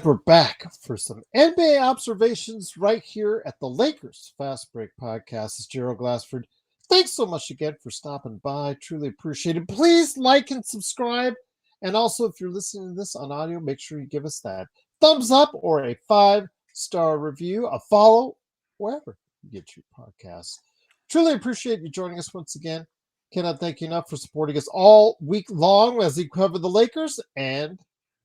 we're back for some NBA observations right here at the Lakers Fast Break Podcast. It's Gerald Glassford. Thanks so much again for stopping by. Truly appreciate it. Please like and subscribe. And also, if you're listening to this on audio, make sure you give us that thumbs up or a 5-star review, a follow, wherever you get your podcasts. Truly appreciate you joining us once again. Cannot thank you enough for supporting us all week long as we cover the Lakers, and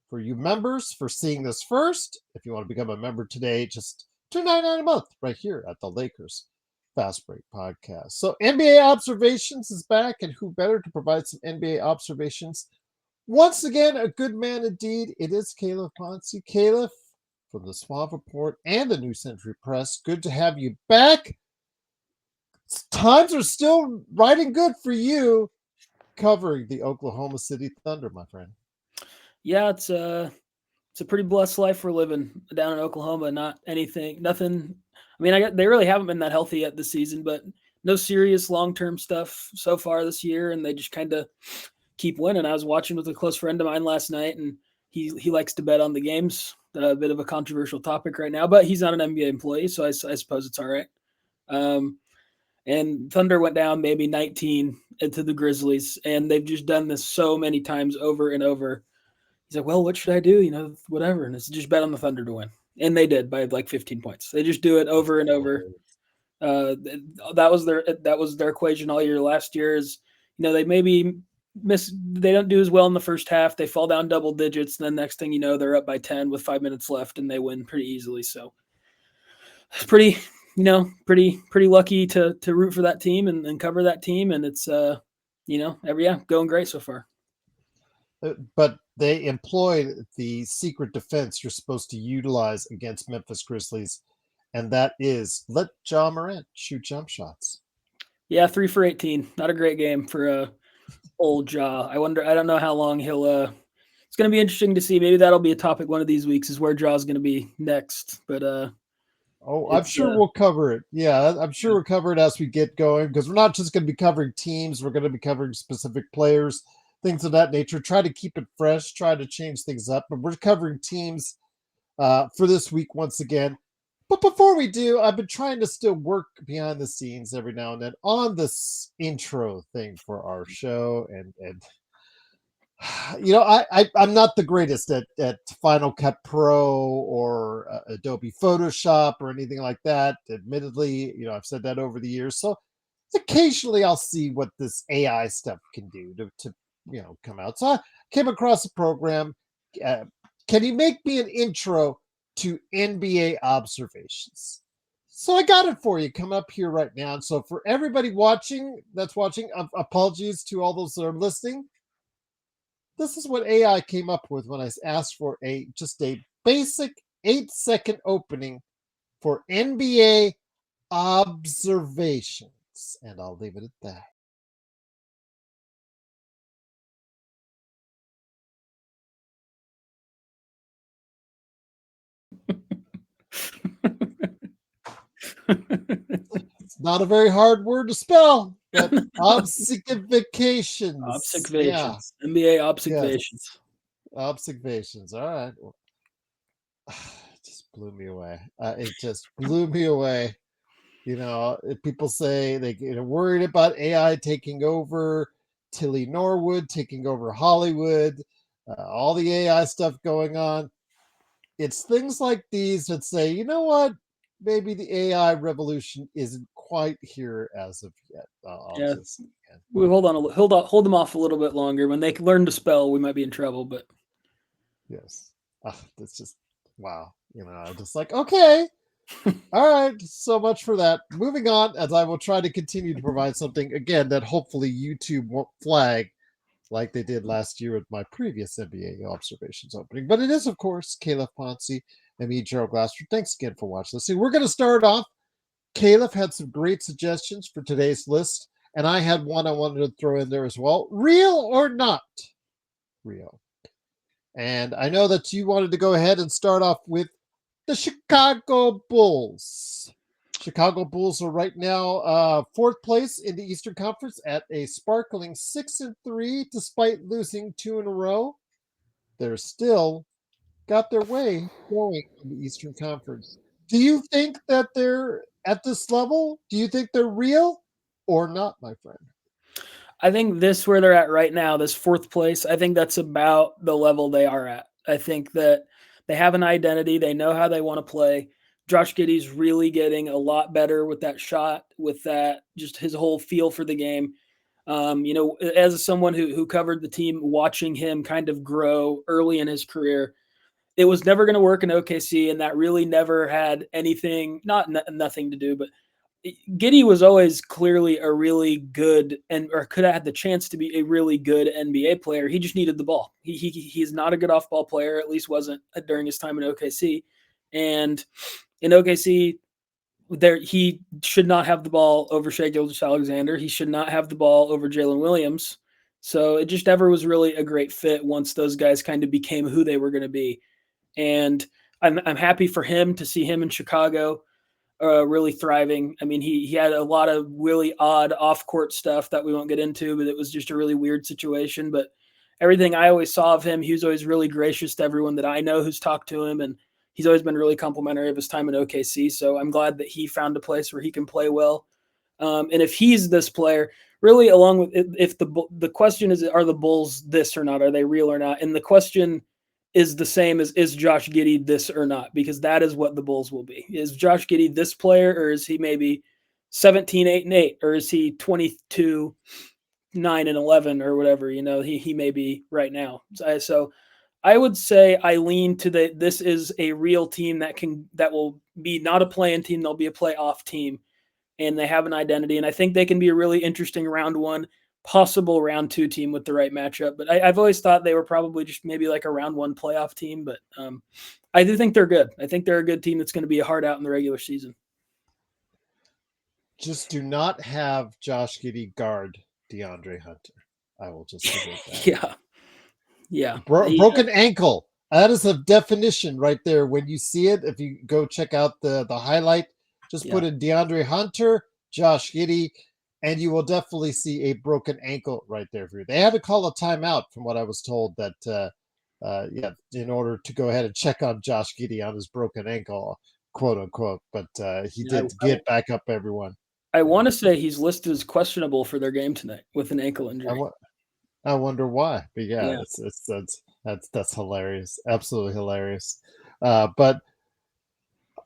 for you members for seeing this first. If you want to become a member today, just $2.99 a month right here at the Lakers Fast Break Podcast. So NBA Observations is back, and who better to provide some NBA observations? Once again, a good man indeed. It is Calif Poncy. Calif from the Swamp Report and the New Century Press. Good to have you back. Times are still riding good for you covering the Oklahoma City Thunder, my friend. Yeah, it's a pretty blessed life we're living down in Oklahoma. Nothing. I mean, they really haven't been that healthy yet this season, but no serious long-term stuff so far this year, and they just kind of keep winning. I was watching with a close friend of mine last night, and he likes to bet on the games. A bit of a controversial topic right now, but he's not an NBA employee, so I suppose it's all right. And Thunder went down maybe 19 into the Grizzlies, and they've just done this so many times over and over. He's like, well, what should I do? Whatever. And it's just bet on the Thunder to win. And they did by like 15 points. They just do it over and over. That was their equation all year. Last year is, they maybe they don't do as well in the first half. They fall down double digits. And then next thing you know, they're up by 10 with 5 minutes left and they win pretty easily. So it's pretty lucky to root for that team and cover that team. And it's, going great so far. But they employed the secret defense you're supposed to utilize against Memphis Grizzlies, and that is let Ja Morant shoot jump shots. Yeah, 3 for 18. Not a great game for old Ja. I don't know how long he'll. It's going to be interesting to see. Maybe that'll be a topic one of these weeks is where Ja's going to be next. But I'm sure we'll cover it. Yeah, I'm sure we'll cover it as we get going because we're not just going to be covering teams. We're going to be covering specific players, things of that nature. Try to keep it fresh, try to change things up. But we're covering teams for this week once again. But before we do, I've been trying to still work behind the scenes every now and then on this intro thing for our show. And I'm not the greatest at Final Cut Pro or Adobe Photoshop or anything like that. Admittedly, I've said that over the years. So occasionally I'll see what this AI stuff can do to come out. So I came across a program. Can you make me an intro to NBA observations? So I got it for you. Come up here right now. And so for everybody that's watching, apologies to all those that are listening. This is what AI came up with when I asked for just a basic 8-second opening for NBA observations. And I'll leave it at that. It's not a very hard word to spell, but observations. Observations. Yeah. NBA observations. Yes. Observations. All right. It just blew me away. It just blew me away. People say they get worried about AI taking over, Tilly Norwood taking over Hollywood, all the AI stuff going on. It's things like these that say, you know what? Maybe the AI revolution isn't quite here as of yet. We hold them off a little bit longer. When they learn to spell, we might be in trouble. But yes, that's just wow. Just like okay, all right. So much for that. Moving on, as I will try to continue to provide something again that hopefully YouTube won't flag like they did last year with my previous NBA observations opening. But it is, of course, Calif Poncy and me, Gerald Glassford. Thanks again for watching. Let's see. We're going to start off. Calif had some great suggestions for today's list, and I had one I wanted to throw in there as well. Real or not real? And I know that you wanted to go ahead and start off with the Chicago Bulls. Chicago Bulls are right now 4th place in the Eastern Conference at a sparkling 6-3, despite losing 2 in a row. They're still got their way going in the Eastern Conference. Do you think that they're at this level? Do you think they're real or not, my friend? I think this where they're at right now, this fourth place, I think that's about the level they are at. I think that they have an identity. They know how they want to play. Josh Giddey's really getting a lot better with that shot, with that just his whole feel for the game. As someone who covered the team, watching him kind of grow early in his career, it was never going to work in OKC, and that really never had anything, nothing to do, but Giddey was always clearly a really good or could have had the chance to be a really good NBA player. He just needed the ball. He's not a good off ball player, at least wasn't during his time in OKC. And in OKC, he should not have the ball over Shai Gilgeous-Alexander. He should not have the ball over Jalen Williams. So it just never was really a great fit once those guys kind of became who they were going to be. And I'm happy for him to see him in Chicago. Really thriving. I mean, he had a lot of really odd off-court stuff that we won't get into, but it was just a really weird situation. But everything I always saw of him, he was always really gracious to everyone that I know who's talked to him, and he's always been really complimentary of his time in OKC. So I'm glad that he found a place where he can play well. And if he's this player, really, along with if the question is the Bulls this or not? Are they real or not? And the question is the same as is Josh Giddey this or not, because that is what the Bulls will be. Is Josh Giddey this player, or is he maybe 17, 8, and 8, or is he 22, 9, and 11, or whatever, he may be right now. So I would say I lean to this is a real team that will be not a play-in team, they'll be a playoff team, and they have an identity, and I think they can be a really interesting round one, possible round two team with the right matchup. But I've always thought they were probably just maybe like a round one playoff team. But I do think they're good. I think they're a good team that's going to be a hard out in the regular season. Just do not have Josh Giddey guard DeAndre Hunter. I will just say that. Yeah. Broken ankle. That is a definition right there. When you see it, if you go check out the highlight, just put in DeAndre Hunter, Josh Giddey, and you will definitely see a broken ankle right there for you. They had to call a timeout, from what I was told, that in order to go ahead and check on Josh Giddey on his broken ankle, quote unquote. But he did get back up, everyone. I want to say he's listed as questionable for their game tonight with an ankle injury. I wonder why. But that's hilarious. Absolutely hilarious. But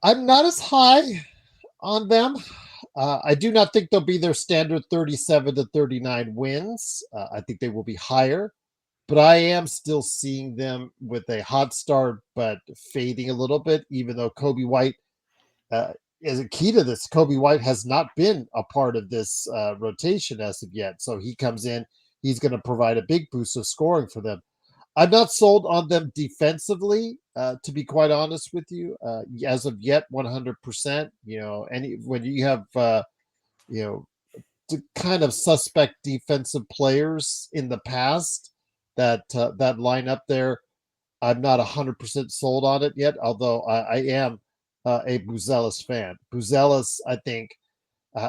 I'm not as high on them. I do not think they'll be their standard 37 to 39 wins. I think they will be higher, but I am still seeing them with a hot start, but fading a little bit, even though Kobe White is a key to this. Kobe White has not been a part of this rotation as of yet. So he comes in, he's going to provide a big boost of scoring for them. I'm not sold on them defensively, to be quite honest with you, as of yet, 100%. When you have, kind of suspect defensive players in the past that line up there, I'm not 100% sold on it yet, although I am a Buzelis fan. Buzelis, I think,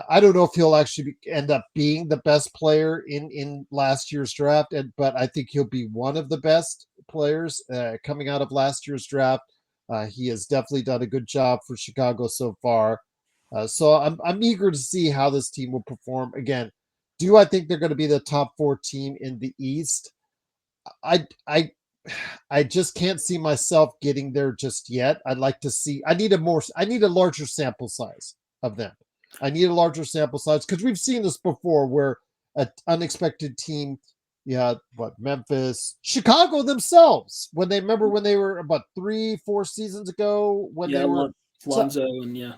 I don't know if he'll actually end up being the best player in last year's draft, but I think he'll be one of the best players coming out of last year's draft. He has definitely done a good job for Chicago so far. So I'm eager to see how this team will perform. Again, do I think they're going to be the top 4 team in the East? I just can't see myself getting there just yet. I'd like to see. I need a larger sample size of them. I need a larger sample size because we've seen this before where an unexpected team, Memphis, Chicago themselves, when they were about 3-4 seasons ago when they were Lonzo and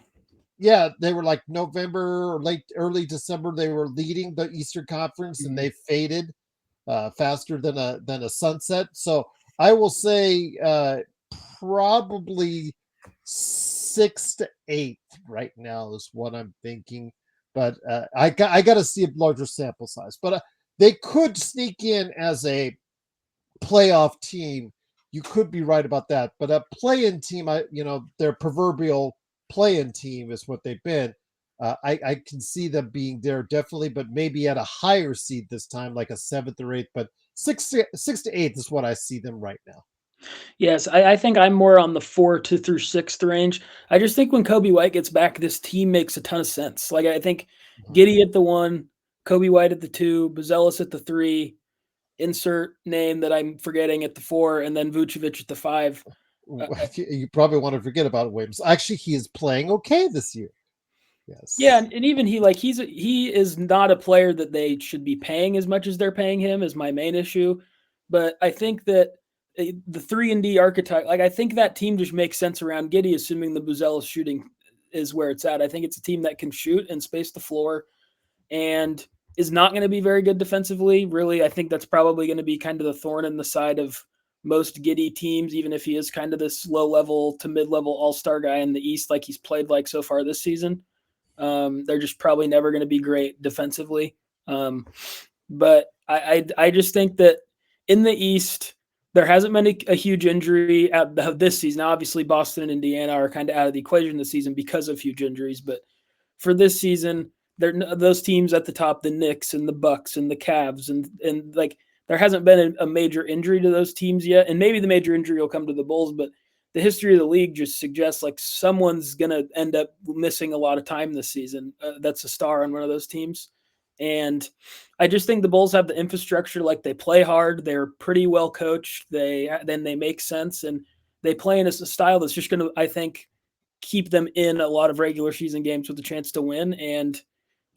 they were like November or early December, they were leading the Eastern Conference and they faded faster than a sunset. So I will say probably 6th to 8th right now is what I'm thinking, but I got to see a larger sample size. But they could sneak in as a playoff team. You could be right about that, but a play-in team, their proverbial play-in team is what they've been. I can see them being there definitely, but maybe at a higher seed this time, like a 7th or 8th. But 6 to 8th is what I see them right now. Yes, I think I'm more on the 4 through 6th range. I just think when Kobe White gets back, this team makes a ton of sense. Like I think Giddy at the 1, Kobe White at the 2, Buzelis at the 3, insert name that I'm forgetting at the 4, and then Vucevic at the 5. You probably want to forget about Williams. Actually, he is playing okay this year. Yeah, Yes. and even he is not a player that they should be paying as much as they're paying him is my main issue. But I think that the 3-and-D archetype, like I think that team just makes sense around Giddy, assuming the Buzelis shooting is where it's at. I think it's a team that can shoot and space the floor and is not going to be very good defensively. Really, I think that's probably going to be kind of the thorn in the side of most Giddy teams, even if he is kind of this low level to mid level all star guy in the East, like he's played like so far this season. They're just probably never going to be great defensively. But I just think that in the East, there hasn't been a huge injury at this season. Now, obviously, Boston and Indiana are kind of out of the equation this season because of huge injuries. But for this season, those teams at the top, the Knicks and the Bucks and the Cavs, and like there hasn't been a major injury to those teams yet. And maybe the major injury will come to the Bulls, but the history of the league just suggests like someone's going to end up missing a lot of time this season. That's a star on one of those teams. And I just think the Bulls have the infrastructure. Like they play hard. They're pretty well coached. They make sense and they play in a style that's just going to, I think, keep them in a lot of regular season games with a chance to win. And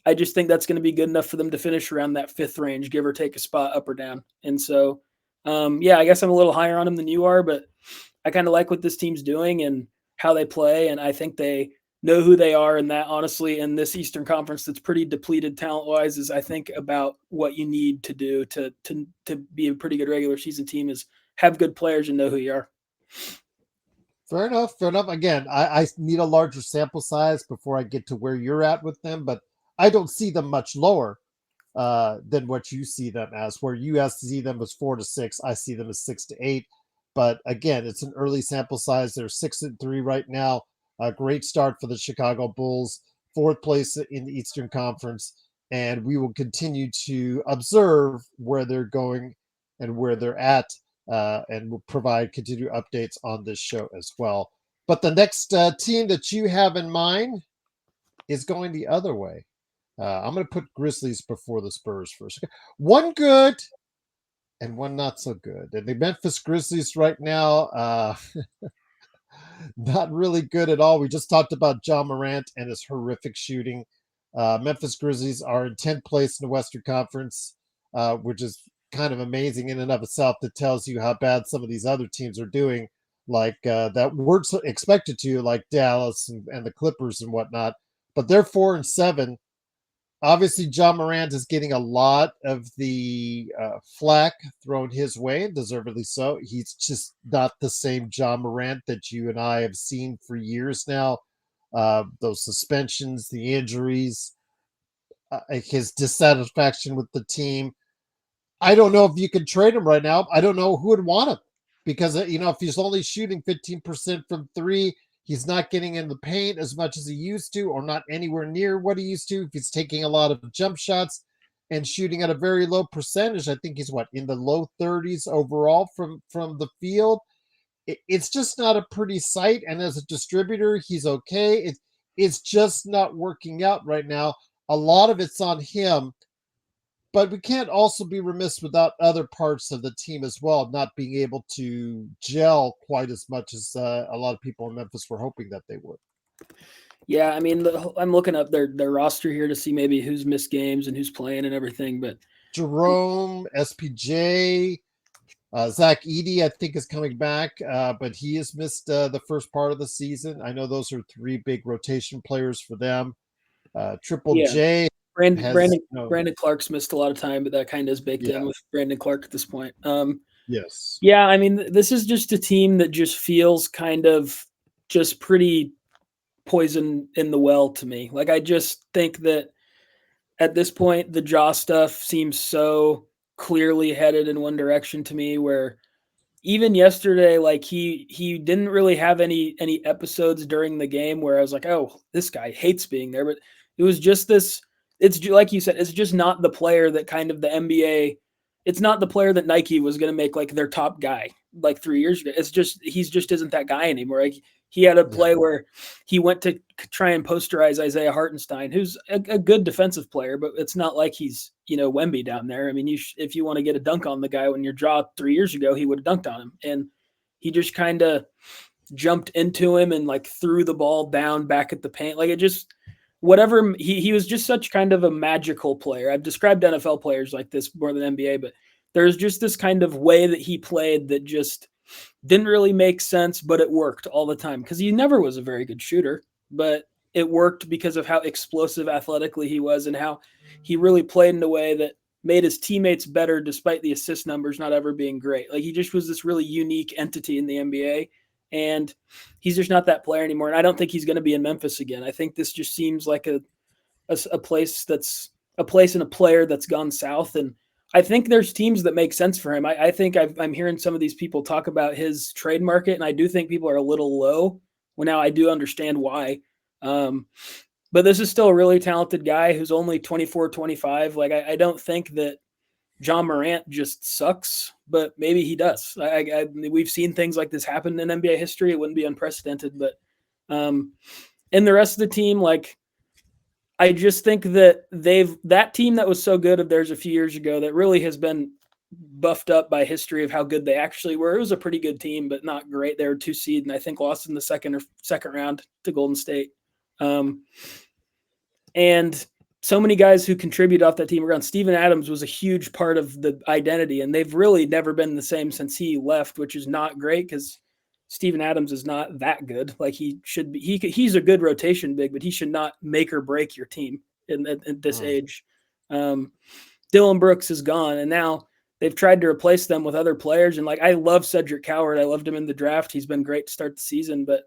I just think that's going to be good enough for them to finish around that 5th range, give or take a spot up or down. And so, yeah, I guess I'm a little higher on them than you are, but I kind of like what this team's doing and how they play. And I think they know who they are. And that honestly, in this Eastern Conference, that's pretty depleted talent wise, is I think about what you need to do to be a pretty good regular season team is have good players and know who you are. Fair enough. Fair enough. Again, I need a larger sample size before I get to where you're at with them, but I don't see them much lower than what you see them as. Where you see them as 4 to 6, I see them as 6 to 8. But again, it's an early sample size. They're 6-3 right now. A great start for the Chicago Bulls, 4th place in the Eastern Conference, and we will continue to observe where they're going and where they're at. And we'll provide continued updates on this show as well. But the next team that you have in mind is going the other way. I'm going to put Grizzlies before the Spurs first. One good and one not so good. And the Memphis Grizzlies right now, not really good at all. We just talked about Ja Morant and his horrific shooting. Memphis Grizzlies are in 10th place in the Western Conference, which is kind of amazing in and of itself. That tells you how bad some of these other teams are doing, like that we're expected to, like Dallas and the Clippers and whatnot. But they're 4-7. Obviously, Ja Morant is getting a lot of the flack thrown his way, and deservedly so. He's just not the same Ja Morant that you and I have seen for years now. Those suspensions, the injuries, his dissatisfaction with the team. I don't know if you can trade him right now. I don't know who would want him because, if he's only shooting 15% from 3, he's not getting in the paint as much as he used to, or not anywhere near what he used to. If he's taking a lot of jump shots and shooting at a very low percentage, I think he's in the low 30s overall from the field. It's just not a pretty sight. And as a distributor, he's okay. It's just not working out right now. A lot of it's on him. But we can't also be remiss without other parts of the team as well, not being able to gel quite as much as a lot of people in Memphis were hoping that they would. Yeah, I mean, I'm looking up their roster here to see maybe who's missed games and who's playing and everything. But Jerome, SPJ, Zach Edey, I think, is coming back, but he has missed the first part of the season. I know those are 3 big rotation players for them. Triple yeah, J Brandon Clark's missed a lot of time, but that kind of is baked in with Brandon Clark at this point. Yes. Yeah, I mean, this is just a team that just feels kind of just pretty poison in the well to me. Like, I just think that at this point, the Ja stuff seems so clearly headed in one direction to me, where even yesterday, like he didn't really have any episodes during the game where I was like, oh, this guy hates being there. But it was just this. It's like you said, it's just not the player that kind of the NBA. It's not the player that Nike was going to make like their top guy. like 3 years ago. It's just he's just isn't that guy anymore. Like he had a play where he went to try and posterize Isaiah Hartenstein, who's a good defensive player, but it's not like he's Wemby down there. I mean, if you want to get a dunk on the guy when you're Ja 3 years ago, he would have dunked on him, and he just kind of jumped into him and like threw the ball down back at the paint. Like it just whatever he was just such kind of a magical player. I've described NFL players like this more than NBA, but there's just this kind of way that he played that just didn't really make sense, but it worked all the time because he never was a very good shooter, but it worked because of how explosive athletically he was and how he really played in a way that made his teammates better despite the assist numbers not ever being great. Like he just was this really unique entity in the NBA, and he's just not that player anymore. And I don't think he's going to be in Memphis again. I think this just seems like a place that's a place and a player that's gone south. And I think there's teams that make sense for him. I think I'm hearing some of these people talk about his trade market, and I do think people are a little low. Well, now I do understand why. But this is still a really talented guy who's only 24, 25. Like, I don't think that Ja Morant just sucks, but maybe he does. We've seen things like this happen in NBA history. It wouldn't be unprecedented, but and the rest of the team, like, I just think that that team that was so good of theirs a few years ago that really has been buffed up by history of how good they actually were. It was a pretty good team, but not great. They were 2 seed and I think lost in the second round to Golden State. And so many guys who contribute off that team around. Steven Adams was a huge part of the identity, and they've really never been the same since he left, which is not great because Steven Adams is not that good. Like he should be. He's a good rotation big, but he should not make or break your team in this age. Dylan Brooks is gone, and now they've tried to replace them with other players. And like I love Cedric Coward. I loved him in the draft. He's been great to start the season, but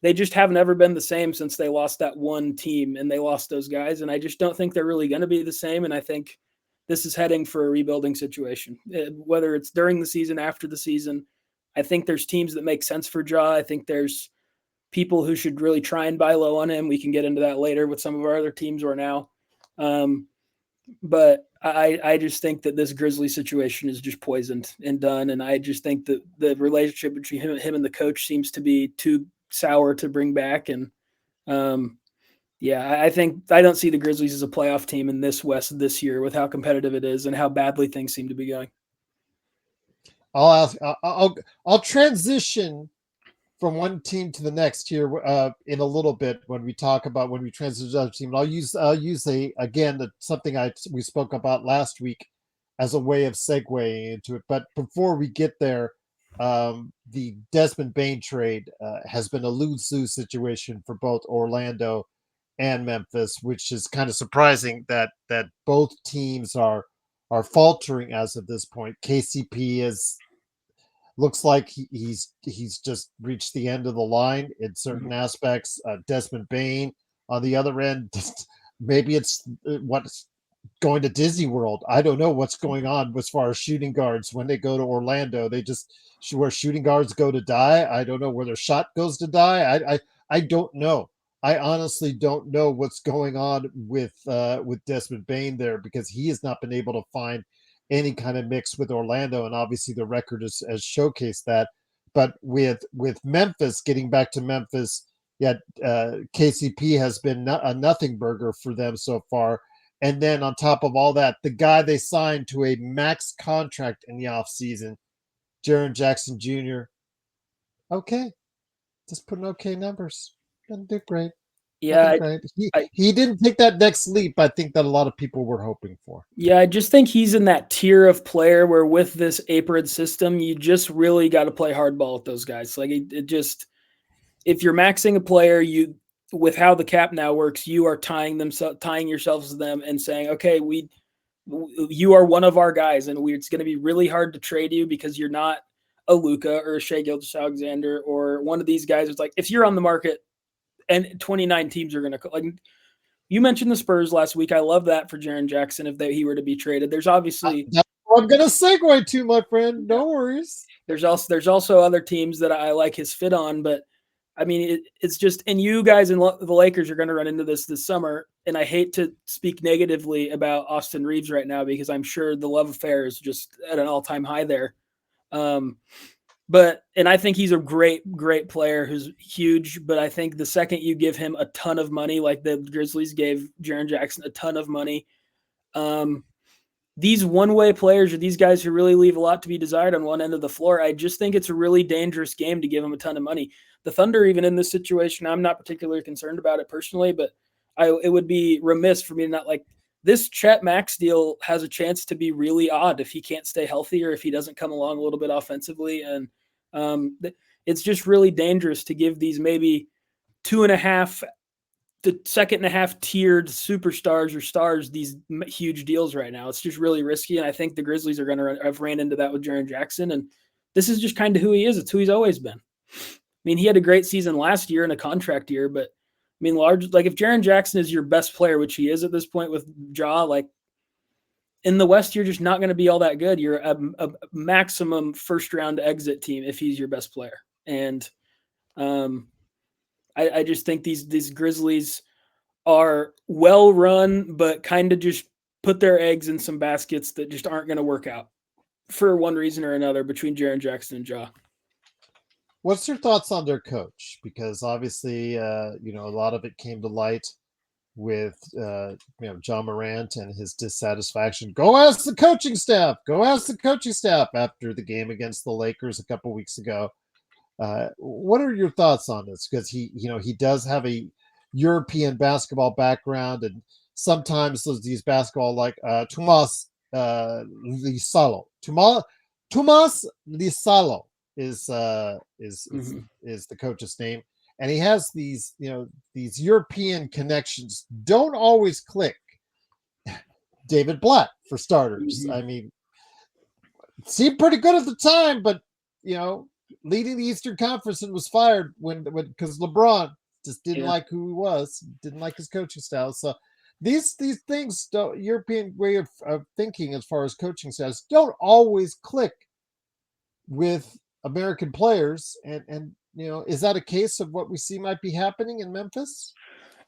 they just haven't ever been the same since they lost that one team and they lost those guys. And I just don't think they're really going to be the same. And I think this is heading for a rebuilding situation, whether it's during the season, after the season. I think there's teams that make sense for Ja. I think there's people who should really try and buy low on him. We can get into that later with some of our other teams or now. But I just think that this Grizzly situation is just poisoned and done. And I just think that the relationship between him and the coach seems to be too sour to bring back. And I think I don't see the Grizzlies as a playoff team in this West this year with how competitive it is and how badly things seem to be going. I'll transition from one team to the next here in a little bit when we transition to the other team. I'll use something we spoke about last week as a way of segueing into it. But before we get there, the Desmond Bane trade has been a lose-lose situation for both Orlando and Memphis, which is kind of surprising that both teams are faltering as of this point. KCP looks like he's just reached the end of the line in certain aspects. Desmond Bane on the other end, maybe it's what's going to Disney World. I don't know what's going on as far as shooting guards. When they go to Orlando, they just where shooting guards go to die. I don't know where their shot goes to die. I don't know. I honestly don't know what's going on with Desmond Bane there, because he has not been able to find any kind of mix with Orlando, and obviously the record has showcased that. But with Memphis, getting back to Memphis, KCP has been a nothing burger for them so far. And then on top of all that, the guy they signed to a max contract in the offseason, Jaren Jackson Jr., okay, just putting okay numbers. Didn't do great. Yeah, he didn't take that next leap, I think, that a lot of people were hoping for. Yeah, I just think he's in that tier of player where with this apron system, you just really got to play hardball with those guys. Like it just, if you're maxing a player, with how the cap now works, you are tying yourselves to them and saying, okay, you are one of our guys, and it's going to be really hard to trade you because you're not a Luka or a Shai Gilgeous-Alexander or one of these guys. It's like, if you're on the market and 29 teams are going to, like, you mentioned the Spurs last week. I love that for Jaren Jackson if he were to be traded. There's obviously that's what I'm going to segue to, my friend. No worries. There's also other teams that I like his fit on, but I mean it's just, and you guys in the Lakers are going to run into this summer. And I hate to speak negatively about Austin Reeves right now because I'm sure the love affair is just at an all-time high there. And I think he's a great player who's huge. But I think the second you give him a ton of money, like the Grizzlies gave Jaren Jackson a ton of money, these one-way players are these guys who really leave a lot to be desired on one end of the floor. I just think it's a really dangerous game to give them a ton of money. The Thunder, even in this situation, I'm not particularly concerned about it personally, but it would be remiss for me to not like this. Chet Max deal has a chance to be really odd if he can't stay healthy or if he doesn't come along a little bit offensively. And it's just really dangerous to give these maybe 2.5 the second and a half tiered superstars or stars these huge deals right now. It's just really risky, and I think the Grizzlies are going to have ran into that with Jaren Jackson, and this is just kind of who he is. It's who he's always been. I mean, he had a great season last year in a contract year, but I mean, like if Jaren Jackson is your best player, which he is at this point with Ja, like in the West, you're just not going to be all that good. You're a maximum first round exit team if he's your best player, and I just think these Grizzlies are well run, but kind of just put their eggs in some baskets that just aren't going to work out for one reason or another between Jaren Jackson and Ja. What's your thoughts on their coach? Because obviously, a lot of it came to light with Ja Morant and his dissatisfaction. Go ask the coaching staff. Go ask the coaching staff after the game against the Lakers a couple weeks ago. What are your thoughts on this? Because he does have a European basketball background, and sometimes these basketball like Tomas Lisalo. Tomas Lisalo is the coach's name, and he has these these European connections. Don't always click. David Blatt, for starters. I mean, seemed pretty good at the time, but leading the Eastern Conference and was fired when because LeBron just didn't like who he was, didn't like his coaching style. So these things, European way of thinking as far as coaching styles, don't always click with American players. And is that a case of what we see might be happening in Memphis?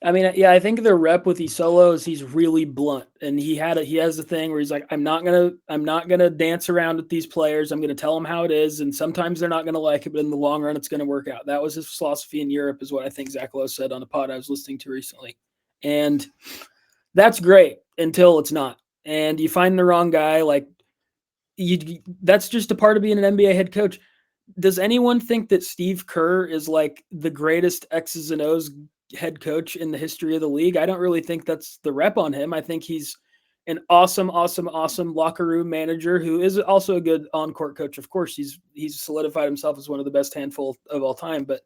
I mean, yeah, I think the rep with Isolo is he's really blunt, and he has the thing where he's like, I'm not gonna dance around with these players. I'm gonna tell them how it is, and sometimes they're not gonna like it, but in the long run, it's gonna work out. That was his philosophy in Europe, is what I think Zach Lowe said on a pod I was listening to recently, and that's great until it's not, and you find the wrong guy. Like that's just a part of being an NBA head coach. Does anyone think that Steve Kerr is like the greatest X's and O's head coach in the history of the league? I don't really think that's the rep on him. I think he's an awesome locker room manager who is also a good on-court coach. Of course, he's solidified himself as one of the best handful of all time, but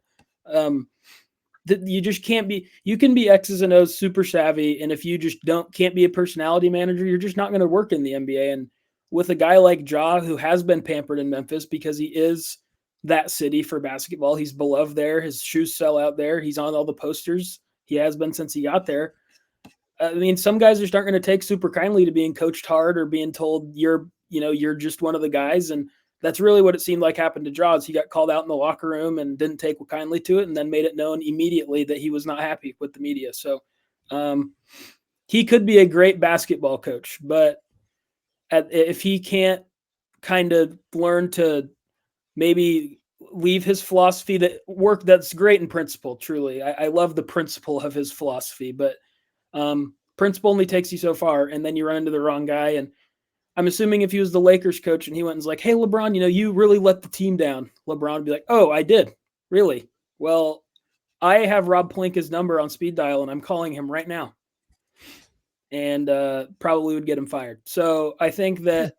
you just can't be. You can be X's and O's super savvy, and if you just can't be a personality manager, you're just not going to work in the NBA. And with a guy like Ja, who has been pampered in Memphis because he is that city for basketball. He's beloved there. His shoes sell out there. He's on all the posters. He has been since he got there. I mean, some guys just aren't going to take super kindly to being coached hard or being told you're just one of the guys. And that's really what it seemed like happened to Ja. He got called out in the locker room and didn't take kindly to it, and then made it known immediately that he was not happy with the media. So he could be a great basketball coach, but if he can't kind of learn to maybe leave his philosophy that's great in principle. Truly. I love the principle of his philosophy, but principle only takes you so far, and then you run into the wrong guy. And I'm assuming if he was the Lakers coach and he went and was like, hey, LeBron, you really let the team down. LeBron would be like, oh, I did. Really? Well, I have Rob Pelinka's number on speed dial, and I'm calling him right now. And probably would get him fired. So I think that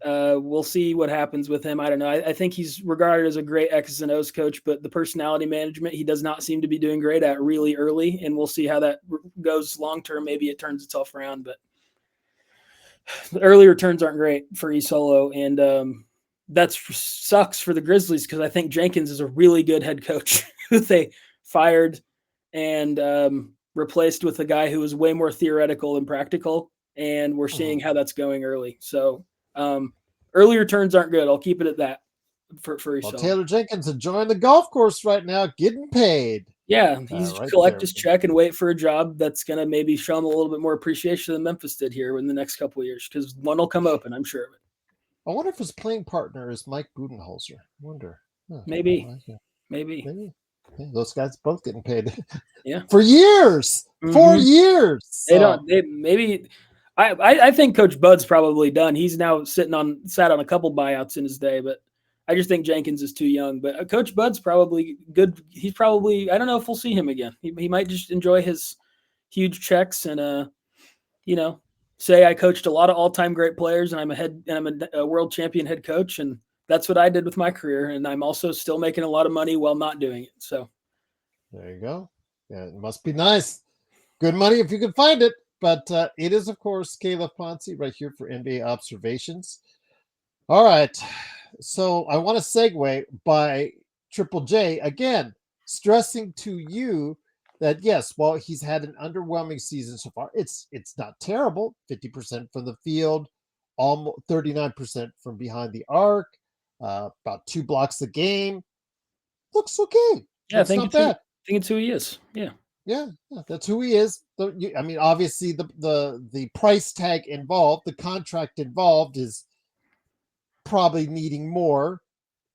we'll see what happens with him. I don't know. I think he's regarded as a great X's and O's coach, but the personality management he does not seem to be doing great at really early, and we'll see how that goes long term. Maybe it turns itself around, but the early returns aren't great for Isolo, and that sucks for the Grizzlies because I think Jenkins is a really good head coach who they fired and replaced with a guy who was way more theoretical than practical, and we're seeing how that's going early. So early returns aren't good. I'll keep it at that for Isolo. Taylor Jenkins enjoying the golf course right now, getting paid. Yeah, he's collect his check and wait for a job that's going to maybe show him a little bit more appreciation than Memphis did here in the next couple of years, because one will come open, I'm sure of it. I wonder if his playing partner is Mike Budenholzer. I wonder. Huh. Maybe. Yeah, Maybe. Yeah, those guys both getting paid Yeah. for years. Mm-hmm. 4 years. They don't. They maybe. I think Coach Bud's probably done. He's now sat on a couple buyouts in his day, but I just think Jenkins is too young. But Coach Bud's probably good. He's probably. I don't know if we'll see him again. He might just enjoy his huge checks and say I coached a lot of all-time great players and I'm a world champion head coach, and that's what I did with my career, and I'm also still making a lot of money while not doing it. So there you go. Yeah, it must be nice. Good money if you can find it. But it is, of course, Calif Poncy right here for NBA Observations. All right. So I want to segue by Triple J again, stressing to you that yes, while he's had an underwhelming season so far, it's not terrible. 50% from the field, almost 39% from behind the arc, about 2 blocks a game. Looks okay. yeah, Looks not bad. I think it's who he is. Yeah. Yeah, that's who he is. I mean, obviously the price tag involved, the contract involved is probably needing more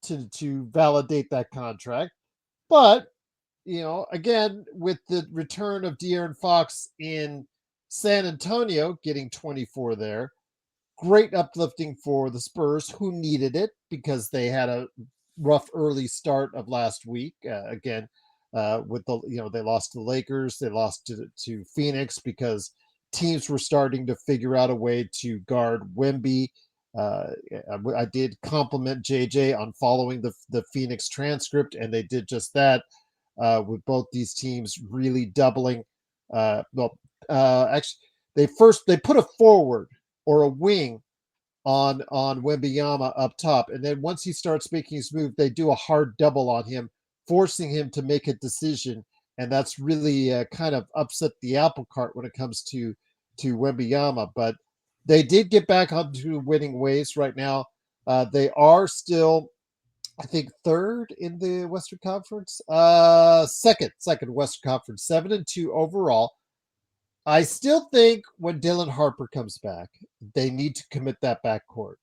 to validate that contract. But again, with the return of De'Aaron Fox in San Antonio, getting 24 there, great uplifting for the Spurs, who needed it because they had a rough early start of last week. Again, with they lost to the Lakers, they lost to Phoenix because teams were starting to figure out a way to guard Wemby. I did compliment JJ on following the Phoenix transcript, and they did just that with both these teams really doubling. Actually, they put a forward or a wing on Wembanyama up top, and then once he starts making his move, they do a hard double on him, forcing him to make a decision, and that's really kind of upset the apple cart when it comes to Wembanyama. But they did get back onto winning ways right now. They are still, I think, third in the Western Conference. Second Western Conference, 7-2 overall. I still think when Dylan Harper comes back, they need to commit that backcourt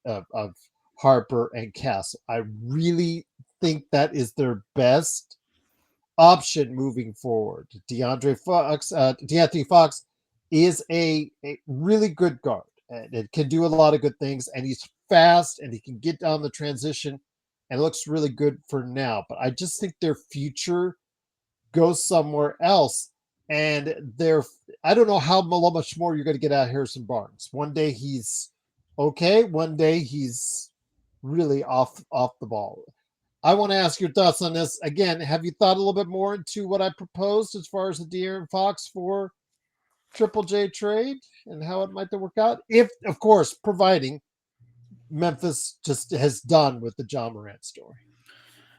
of Harper and Castle. I really think that is their best option moving forward. De'Anthony Fox is a really good guard, and it can do a lot of good things, and he's fast, and he can get down the transition, and looks really good for now. But I just think their future goes somewhere else. And I don't know how much more you're going to get out of Harrison Barnes. One day he's okay, one day he's really off the ball. I want to ask your thoughts on this. Again, have you thought a little bit more into what I proposed as far as the De'Aaron Fox for Triple J trade and how it might work out? If, of course, providing Memphis just has done with the Ja Morant story.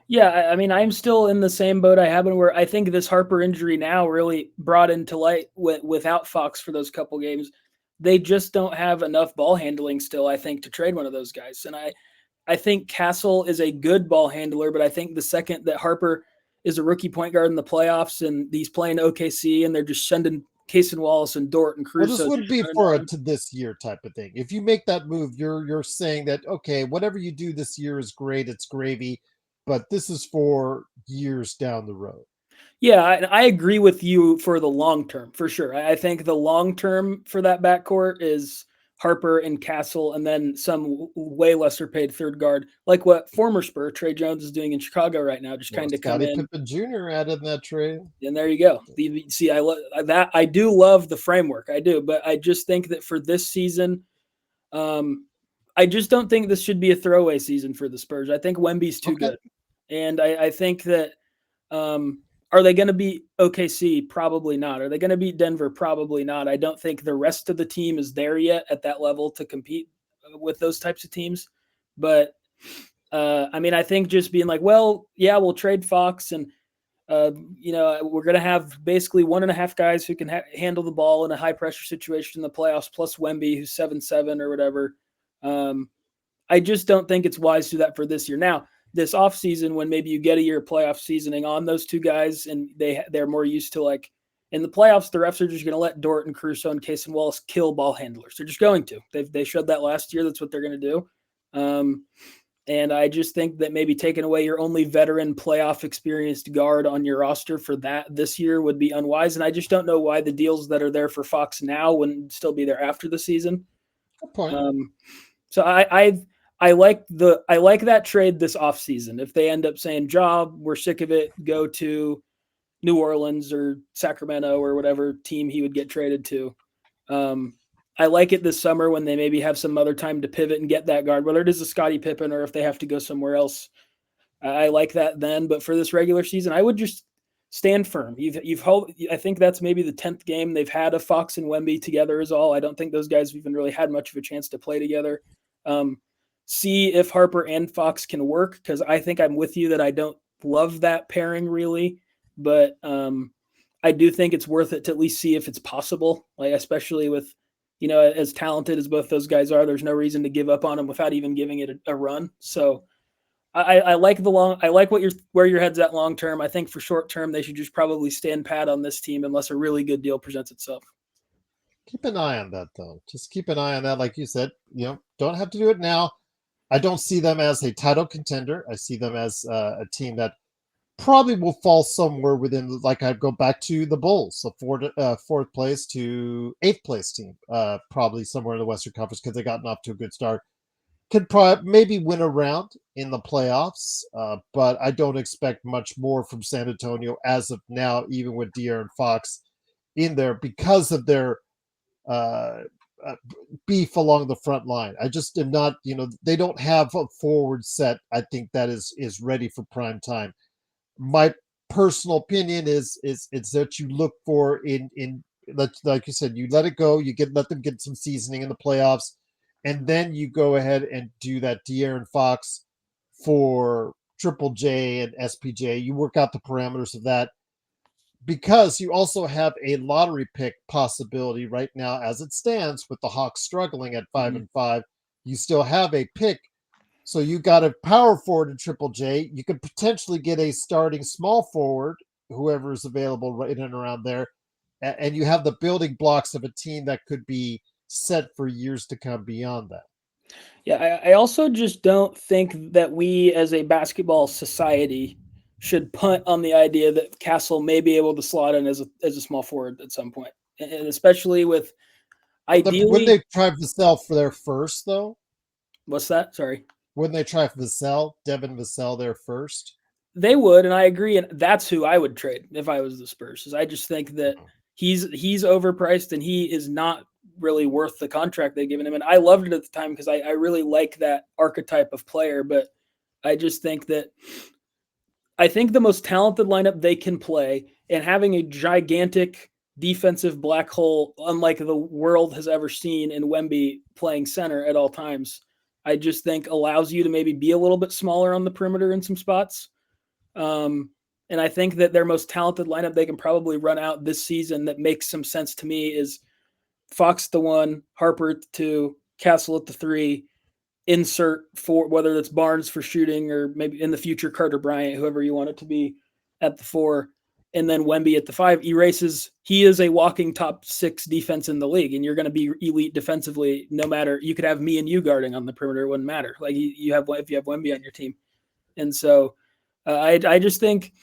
Yeah, I mean, I'm still in the same boat I have been, where I think this Harper injury now really brought into light without Fox for those couple games. They just don't have enough ball handling still, I think, to trade one of those guys. And I think Castle is a good ball handler, but I think the second that Harper is a rookie point guard in the playoffs and he's playing OKC and they're just sending Cason Wallace and Dort and Caruso. Well, this would be for to this year type of thing. If you make that move, you're saying that, okay, whatever you do this year is great, it's gravy, but this is for years down the road. Yeah, I agree with you for the long term, for sure. I think the long term for that backcourt is Harper and Castle, and then some way lesser paid third guard, like what former Spur Trey Jones is doing in Chicago right now, just kind of come in. Scottie Pippen Jr. added in that trade. And there you go. See, I love that. I do love the framework. I do, but I just think that for this season, I just don't think this should be a throwaway season for the Spurs. I think Wemby's too good, and I think that. Are they going to beat OKC? Probably not. Are they going to beat Denver? Probably not. I don't think the rest of the team is there yet at that level to compete with those types of teams. But I mean, I think just being like, well, yeah, we'll trade Fox, and we're going to have basically 1.5 guys who can handle the ball in a high pressure situation in the playoffs, plus Wemby, who's 7'7" or whatever. I just don't think it's wise to do that for this year. Now, this offseason, when maybe you get a year of playoff seasoning on those two guys and they're more used to, like, in the playoffs, the refs are just going to let Dort and Caruso and Cason Wallace kill ball handlers. They're just going to. They showed that last year. That's what they're going to do. And I just think that maybe taking away your only veteran playoff experienced guard on your roster for that this year would be unwise. And I just don't know why the deals that are there for Fox now wouldn't still be there after the season. Good point. So I like that trade this offseason. If they end up saying, "Job, we're sick of it, go to New Orleans or Sacramento or whatever team he would get traded to." I like it this summer when they maybe have some other time to pivot and get that guard, whether it is a Scottie Pippen or if they have to go somewhere else. I like that then, but for this regular season, I would just stand firm. You've held, I think that's maybe the 10th game they've had of Fox and Wemby together is all. I don't think those guys have even really had much of a chance to play together. See if Harper and Fox can work, because I think I'm with you that I don't love that pairing really, but I do think it's worth it to at least see if it's possible, like especially with, as talented as both those guys are, there's no reason to give up on them without even giving it a run. So I like where your head's at long term. I think for short term, they should just probably stand pat on this team unless a really good deal presents itself. Keep an eye on that, though. Just keep an eye on that. Like you said, don't have to do it now. I don't see them as a title contender. I see them as a team that probably will fall somewhere within, like I'd go back to the Bulls, a fourth place to eighth place team, probably somewhere in the Western Conference because they gotten off to a good start. Could probably maybe win a round in the playoffs, but I don't expect much more from San Antonio as of now, even with De'Aaron Fox in there because of their beef along the front line. I just am not, they don't have a forward set, I think, that is ready for prime time. My personal opinion is that you look for in like you said, you let it go, let them get some seasoning in the playoffs, and then you go ahead and do that De'Aaron Fox for Triple J and SPJ. You work out the parameters of that, because you also have a lottery pick possibility right now as it stands with the Hawks struggling at 5-5. You still have a pick. So you got a power forward in Triple J. You could potentially get a starting small forward, whoever is available right in and around there. And you have the building blocks of a team that could be set for years to come beyond that. Yeah, I also just don't think that we as a basketball society should punt on the idea that Castle may be able to slot in as a small forward at some point. And especially with ideally... Wouldn't they try Vassell for their first, though? What's that? Sorry. Wouldn't they try Devin Vassell there first? They would, and I agree, and that's who I would trade if I was the Spurs. I just think that he's overpriced and he is not really worth the contract they've given him. And I loved it at the time because I really like that archetype of player, but I just think that the most talented lineup they can play, and having a gigantic defensive black hole unlike the world has ever seen in Wemby playing center at all times, I just think allows you to maybe be a little bit smaller on the perimeter in some spots. And I think that their most talented lineup they can probably run out this season that makes some sense to me is Fox the 1, Harper at the 2, Castle at the 3, insert for whether that's Barnes for shooting or maybe in the future Carter Bryant, whoever you want it to be, at the 4, and then Wemby at the 5 erases. He is a walking top 6 defense in the league, and you're going to be elite defensively no matter. You could have me and you guarding on the perimeter, it wouldn't matter. Like if you have Wemby on your team. And so I just think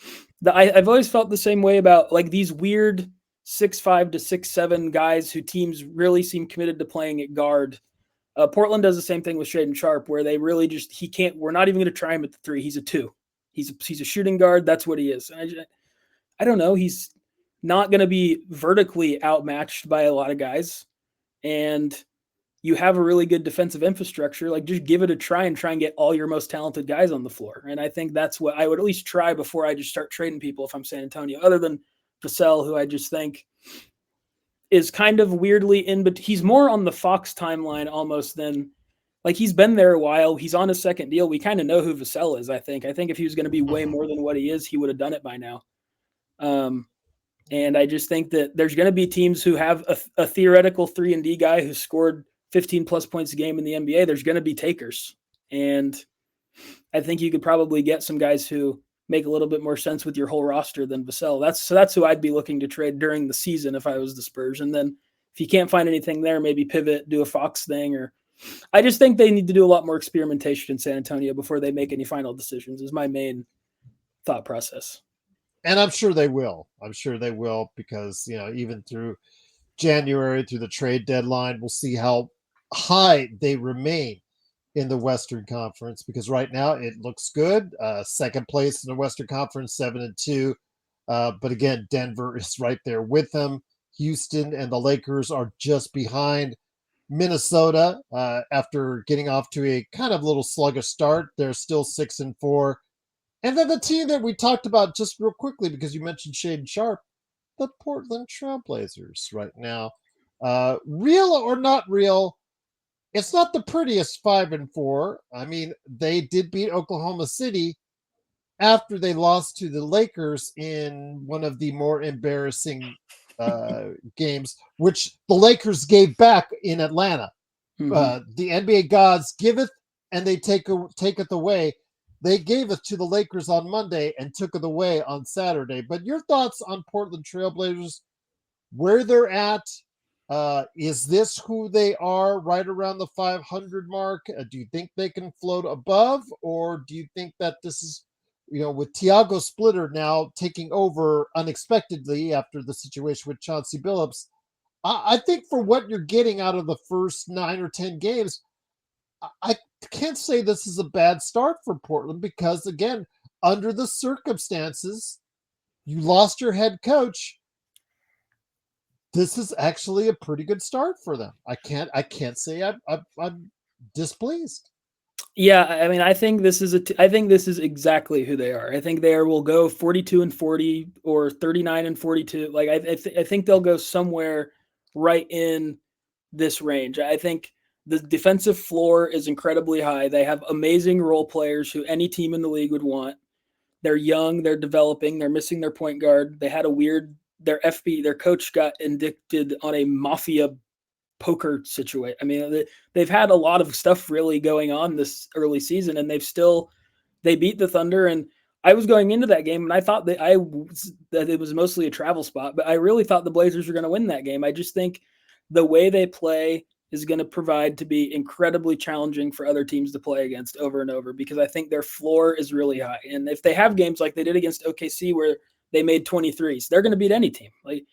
that I've always felt the same way about like these weird 6'5" to 6'7" guys who teams really seem committed to playing at guard. Portland does the same thing with Shaedon Sharpe, where they really just we're not even going to try him at the 3. He's a 2. He's a shooting guard. That's what he is. And I don't know. He's not going to be vertically outmatched by a lot of guys. And you have a really good defensive infrastructure. Like just give it a try and get all your most talented guys on the floor. And I think that's what I would at least try before I just start trading people if I'm San Antonio, other than Vassell, who I just think is kind of weirdly but he's more on the Fox timeline almost than like he's been there a while. He's on his second deal. We kind of know who Vassell is. I think if he was going to be way more than what he is, he would have done it by now. And I just think that there's going to be teams who have a theoretical 3-and-D guy who scored 15 plus points a game in the NBA. There's going to be takers. And I think you could probably get some guys who make a little bit more sense with your whole roster than Vassell. That's who I'd be looking to trade during the season if I was the Spurs. And then if you can't find anything there, maybe pivot, do a Fox thing, or I just think they need to do a lot more experimentation in San Antonio before they make any final decisions, is my main thought process. And I'm sure they will. I'm sure they will because, even through January, through the trade deadline, we'll see how high they remain in the Western Conference, because right now it looks good. Second place in the Western Conference, 7-2. But again, Denver is right there with them. Houston and the Lakers are just behind. Minnesota, after getting off to a kind of little sluggish start, they're still 6-4. And then the team that we talked about just real quickly, because you mentioned Shaden Sharp, the Portland Trailblazers right now. Real or not real, it's not the prettiest 5-4. I mean, they did beat Oklahoma City after they lost to the Lakers in one of the more embarrassing games, which the Lakers gave back in Atlanta. The NBA gods giveth and they taketh away. They gave it to the Lakers on Monday and took it away on Saturday. But your thoughts on Portland Trailblazers, where they're at? Is this who they are right around the 500 mark? Do you think they can float above, or do you think that this is, with Tiago Splitter now taking over unexpectedly after the situation with Chauncey Billups? I think for what you're getting out of the first 9 or 10 games, I can't say this is a bad start for Portland because, again, under the circumstances, you lost your head coach. This is actually a pretty good start for them. I can't say I'm displeased. Yeah, I mean, I think this is exactly who they are. I think they will go 42-40 or 39-42. Like I think they'll go somewhere right in this range. I think the defensive floor is incredibly high. They have amazing role players who any team in the league would want. They're young, they're developing, they're missing their point guard. They had their coach got indicted on a mafia poker situation. I mean, they've had a lot of stuff really going on this early season, and they beat the Thunder. And I was going into that game, and I thought that it was mostly a travel spot, but I really thought the Blazers were going to win that game. I just think the way they play is going to provide to be incredibly challenging for other teams to play against over and over, because I think their floor is really high. And if they have games like they did against OKC where they made 23s, they're going to beat any team. Like,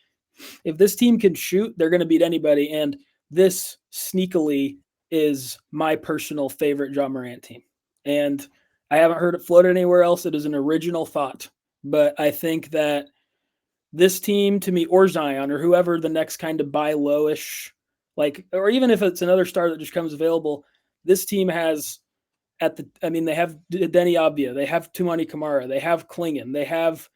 if this team can shoot, they're going to beat anybody. And this sneakily is my personal favorite Ja Morant team. And I haven't heard it floated anywhere else. It is an original thought. But I think that this team, to me, or Zion, or whoever the next kind of buy lowish, or even if it's another star that just comes available, this team has they have Denny Abdia, they have Tumani Kamara, they have Klingon, they have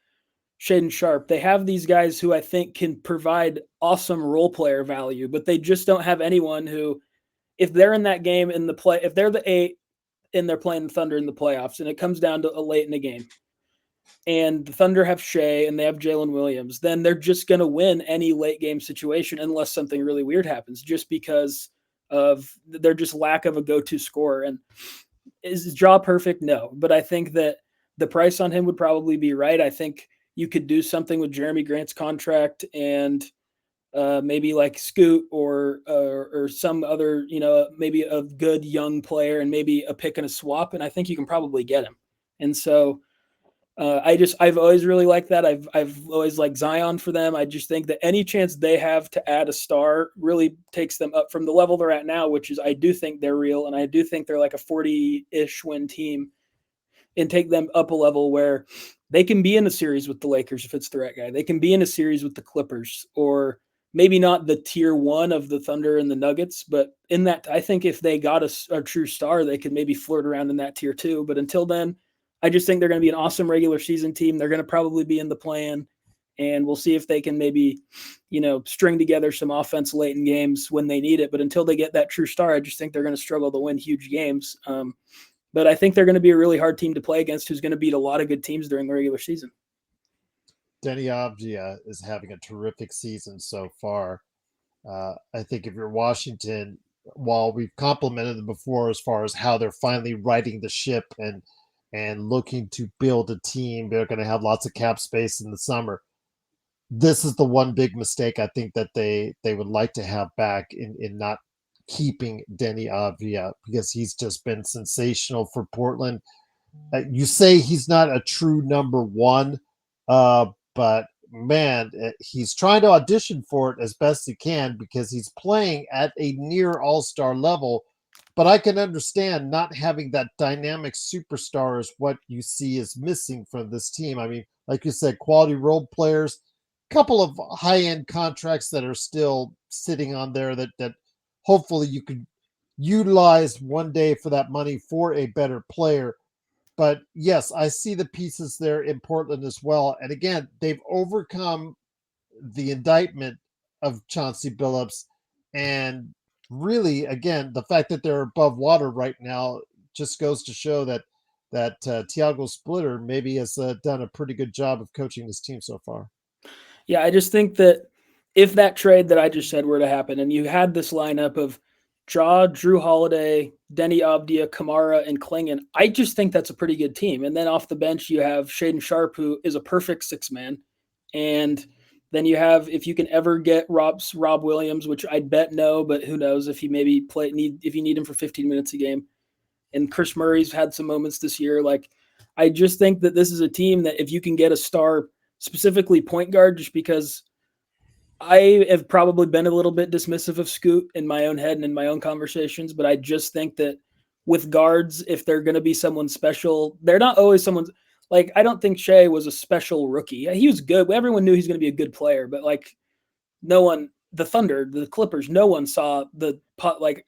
Shaden Sharp. They have these guys who I think can provide awesome role player value, but they just don't have anyone who, if they're in that game if they're the 8 and they're playing the Thunder in the playoffs and it comes down to a late in the game and the Thunder have Shea and they have Jalen Williams, then they're just going to win any late game situation unless something really weird happens, just because of their just lack of a go-to scorer. And is Ja perfect? No, but I think that the price on him would probably be right. I think you could do something with Jeremy Grant's contract and maybe like Scoot or some other, maybe a good young player and maybe a pick and a swap. And I think you can probably get him. And so I've always really liked that. I've always liked Zion for them. I just think that any chance they have to add a star really takes them up from the level they're at now, which is, I do think they're real. And I do think they're like a 40-ish win team, and take them up a level where they can be in a series with the Lakers if it's the right guy. They can be in a series with the Clippers, or maybe not the tier 1 of the Thunder and the Nuggets, but in that, I think if they got a true star, they could maybe flirt around in that tier 2. But until then, I just think they're going to be an awesome regular season team. They're going to probably be in the play-in, and we'll see if they can maybe, string together some offense late in games when they need it. But until they get that true star, I just think they're going to struggle to win huge games. But I think they're going to be a really hard team to play against, who's going to beat a lot of good teams during the regular season. Denny Avdia is having a terrific season so far. I think if you're Washington, while we've complimented them before as far as how they're finally righting the ship and looking to build a team, they're going to have lots of cap space in the summer. This is the one big mistake I think that they would like to have back in not keeping Denny Avdia because he's just been sensational for Portland. You say he's not a true number one, but man, he's trying to audition for it as best he can because he's playing at a near all-star level. But I can understand not having that dynamic superstar is what you see is missing from this team. I mean, like you said, quality role players, couple of high-end contracts that are still sitting on there that hopefully you could utilize one day for that money for a better player. But yes, I see the pieces there in Portland as well. And again, they've overcome the indictment of Chauncey Billups. And really, again, the fact that they're above water right now just goes to show that Tiago Splitter maybe has done a pretty good job of coaching this team so far. Yeah, I just think that if that trade that I just said were to happen, and you had this lineup of Ja, Drew Holiday, Denny Avdia, Kamara, and Klingon, I just think that's a pretty good team. And then off the bench, you have Shaden Sharp, who is a perfect six-man. And then you have, if you can ever get Rob Williams, which I'd bet no, but who knows if he maybe if you need him for 15 minutes a game. And Chris Murray's had some moments this year. Like, I just think that this is a team that if you can get a star, specifically point guard, just because I have probably been a little bit dismissive of Scoot in my own head and in my own conversations, but I just think that with guards, if they're going to be someone special, they're not always someone's like, I don't think Shea was a special rookie. He was good. Everyone knew he's going to be a good player, but like no one, the Thunder, the Clippers, no one saw the pot. Like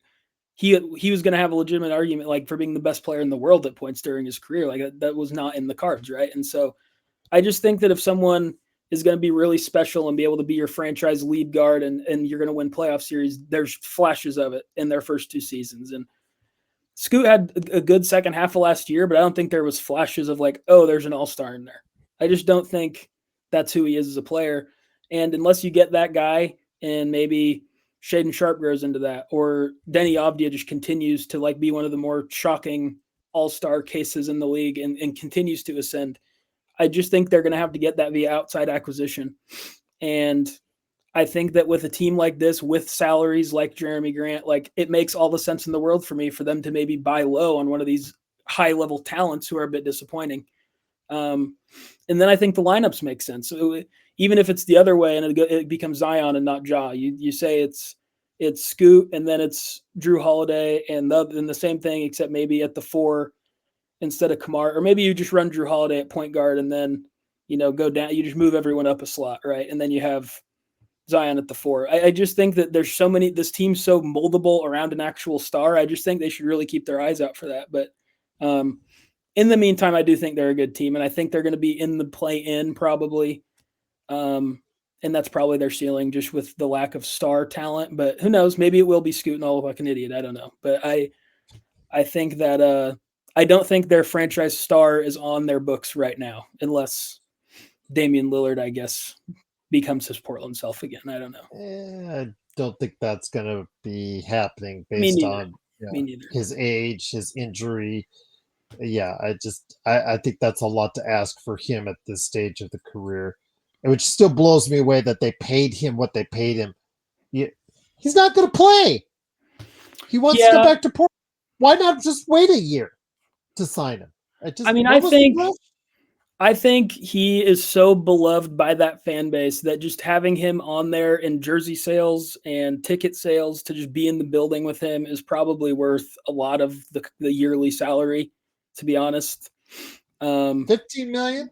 he was going to have a legitimate argument, like for being the best player in the world at points during his career. Like that was not in the cards. Right. And so I just think that if someone is going to be really special and be able to be your franchise lead guard and you're going to win playoff series, there's flashes of it in their first two seasons. And Scoot had a good second half of last year, but I don't think there was flashes of like, oh, there's an all-star in there. I just don't think that's who he is as a player. And unless you get that guy and maybe Shaden Sharp grows into that, or Denny Avdia just continues to like be one of the more shocking all-star cases in the league and continues to ascend, I just think they're going to have to get that via outside acquisition. And I think that with a team like this, with salaries like Jeremy Grant, like it makes all the sense in the world for me for them to maybe buy low on one of these high level talents who are a bit disappointing. And then I think the lineups make sense. So even if it's the other way and it becomes Zion and not Ja, you say it's Scoot and then it's Drew Holiday and the same thing, except maybe at the 4 instead of Kamara, or maybe you just run Drew Holiday at point guard and then, go down, you just move everyone up a slot, right? And then you have Zion at the 4. I just think that there's this team's so moldable around an actual star. I just think they should really keep their eyes out for that. But in the meantime, I do think they're a good team, and I think they're going to be in the play-in probably. And that's probably their ceiling just with the lack of star talent. But who knows? Maybe it will be Scooting all like an idiot. I don't know. But I think that I don't think their franchise star is on their books right now, unless Damian Lillard, I guess, becomes his Portland self again. I don't know. I don't think that's going to be happening based on his age, his injury. Yeah, I think that's a lot to ask for him at this stage of the career, which still blows me away that they paid him what they paid him. He's not going to play. He wants to go back to Portland. Why not just wait a year to sign him? I think he is so beloved by that fan base that just having him on there in jersey sales and ticket sales to just be in the building with him is probably worth a lot of the yearly salary, to be honest. 15 million?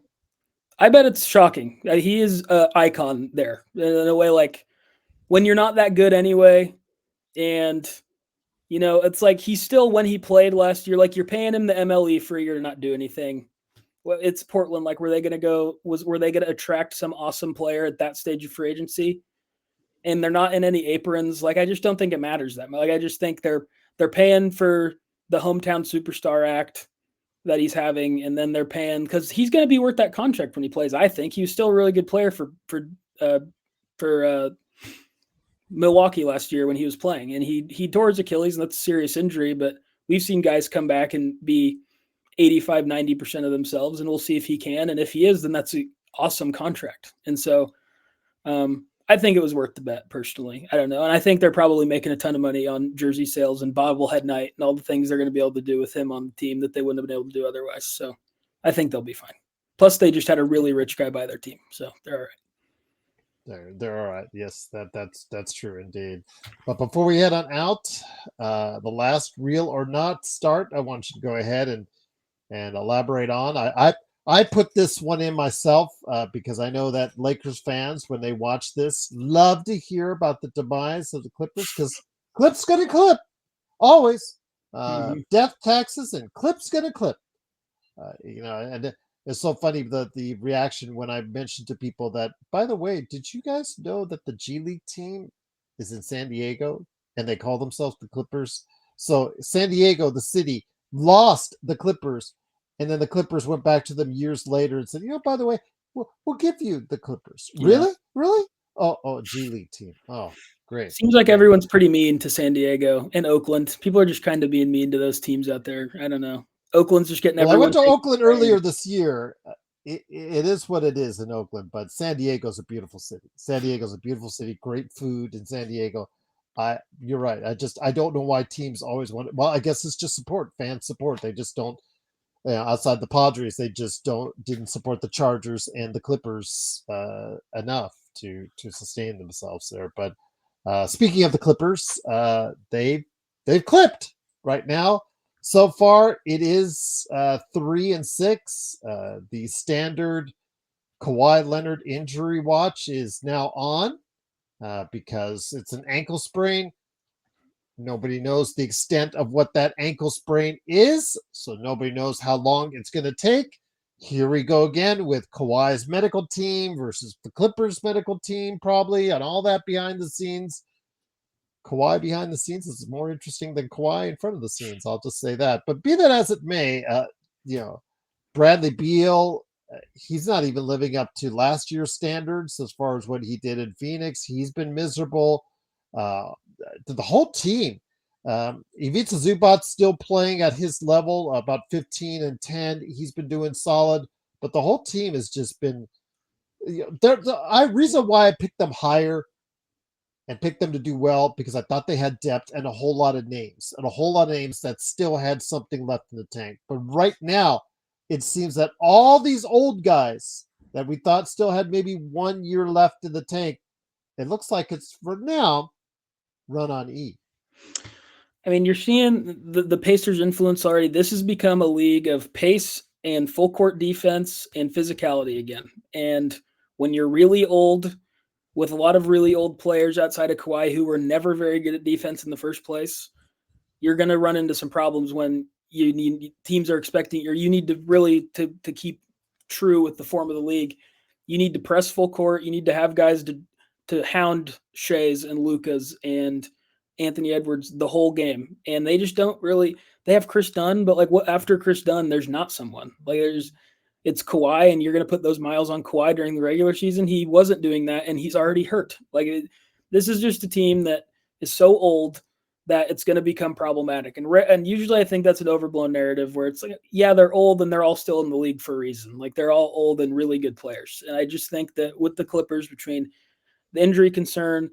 I bet it's shocking. He is an icon there in a way, like when you're not that good anyway. And, it's like he's still, when he played last year, like you're paying him the MLE for a year to not do anything. Well, it's Portland. Like, were they going to attract some awesome player at that stage of free agency? And they're not in any aprons. Like, I just don't think it matters that much. Like, I just think they're paying for the hometown superstar act that he's having, and then they're paying because he's going to be worth that contract when he plays. I think he was still a really good player for Milwaukee last year when he was playing, and he tore his Achilles, and that's a serious injury. But we've seen guys come back and be 85, 90% of themselves, and we'll see if he can. And if he is, then that's an awesome contract. And so I think it was worth the bet personally. I don't know. And I think they're probably making a ton of money on jersey sales and bobblehead night and all the things they're going to be able to do with him on the team that they wouldn't have been able to do otherwise. So I think they'll be fine. Plus they just had a really rich guy buy their team. So they're all right. They're all right. Yes, that's true indeed. But before we head on out, the last real or not start, I want you to go ahead and elaborate on. I put this one in myself because I know that Lakers fans, when they watch this, love to hear about the demise of the Clippers because Clip's gonna clip always. Death taxes and Clip's gonna clip. And it's so funny the reaction when I mentioned to people that, by the way, did you guys know that the G League team is in San Diego and they call themselves the Clippers? So San Diego, the city, lost the Clippers, and then the Clippers went back to them years later and said, by the way, we'll give you the Clippers. Yeah. Really? Oh, G League team. Oh, great. Seems like everyone's pretty mean to San Diego and Oakland. People are just kind of being mean to those teams out there. I don't know. Oakland's just getting Well, I went to everyone. Oakland earlier this year. It is what it is in Oakland, but San Diego's a beautiful city. San Diego's a beautiful city. Great food in San Diego. You're right. I don't know why teams always want. Well, I guess it's just fan support. They just don't. Outside the Padres, they just didn't support the Chargers and the Clippers enough to sustain themselves there. But speaking of the Clippers, they've clipped right now. So far, it is 3-6. The standard Kawhi Leonard injury watch is now on because it's an ankle sprain. Nobody knows the extent of what that ankle sprain is, so nobody knows how long it's going to take. Here we go again with Kawhi's medical team versus the Clippers medical team, probably, and all that behind the scenes. Kawhi behind the scenes is more interesting than Kawhi in front of the scenes. I'll just say that. But be that as it may, Bradley Beal, he's not even living up to last year's standards as far as what he did in Phoenix. He's been miserable. The whole team. Ivica Zubac's still playing at his level, about 15-10. He's been doing solid, but the whole team has just been. Reason why I picked them higher and picked them to do well because I thought they had depth and a whole lot of names that still had something left in the tank. But right now, it seems that all these old guys that we thought still had maybe 1 year left in the tank, it looks like it's for now run on E. I mean, you're seeing the Pacers' influence already. This has become a league of pace and full court defense and physicality again. And when you're really old, with a lot of really old players outside of Kawhi who were never very good at defense in the first place, you're going to run into some problems when teams are expecting, or you need to really to keep true with the form of the league. You need to press full court. You need to have guys to hound Shea's and Luka's and Anthony Edwards the whole game. And they just don't really. They have Chris Dunn, but after Chris Dunn, there's not someone. It's Kawhi, and you're going to put those miles on Kawhi during the regular season. He wasn't doing that, and he's already hurt. This is just a team that is so old that it's going to become problematic. And usually I think that's an overblown narrative where it's like, yeah, they're old and they're all still in the league for a reason. They're all old and really good players. And I just think that with the Clippers, between the injury concern,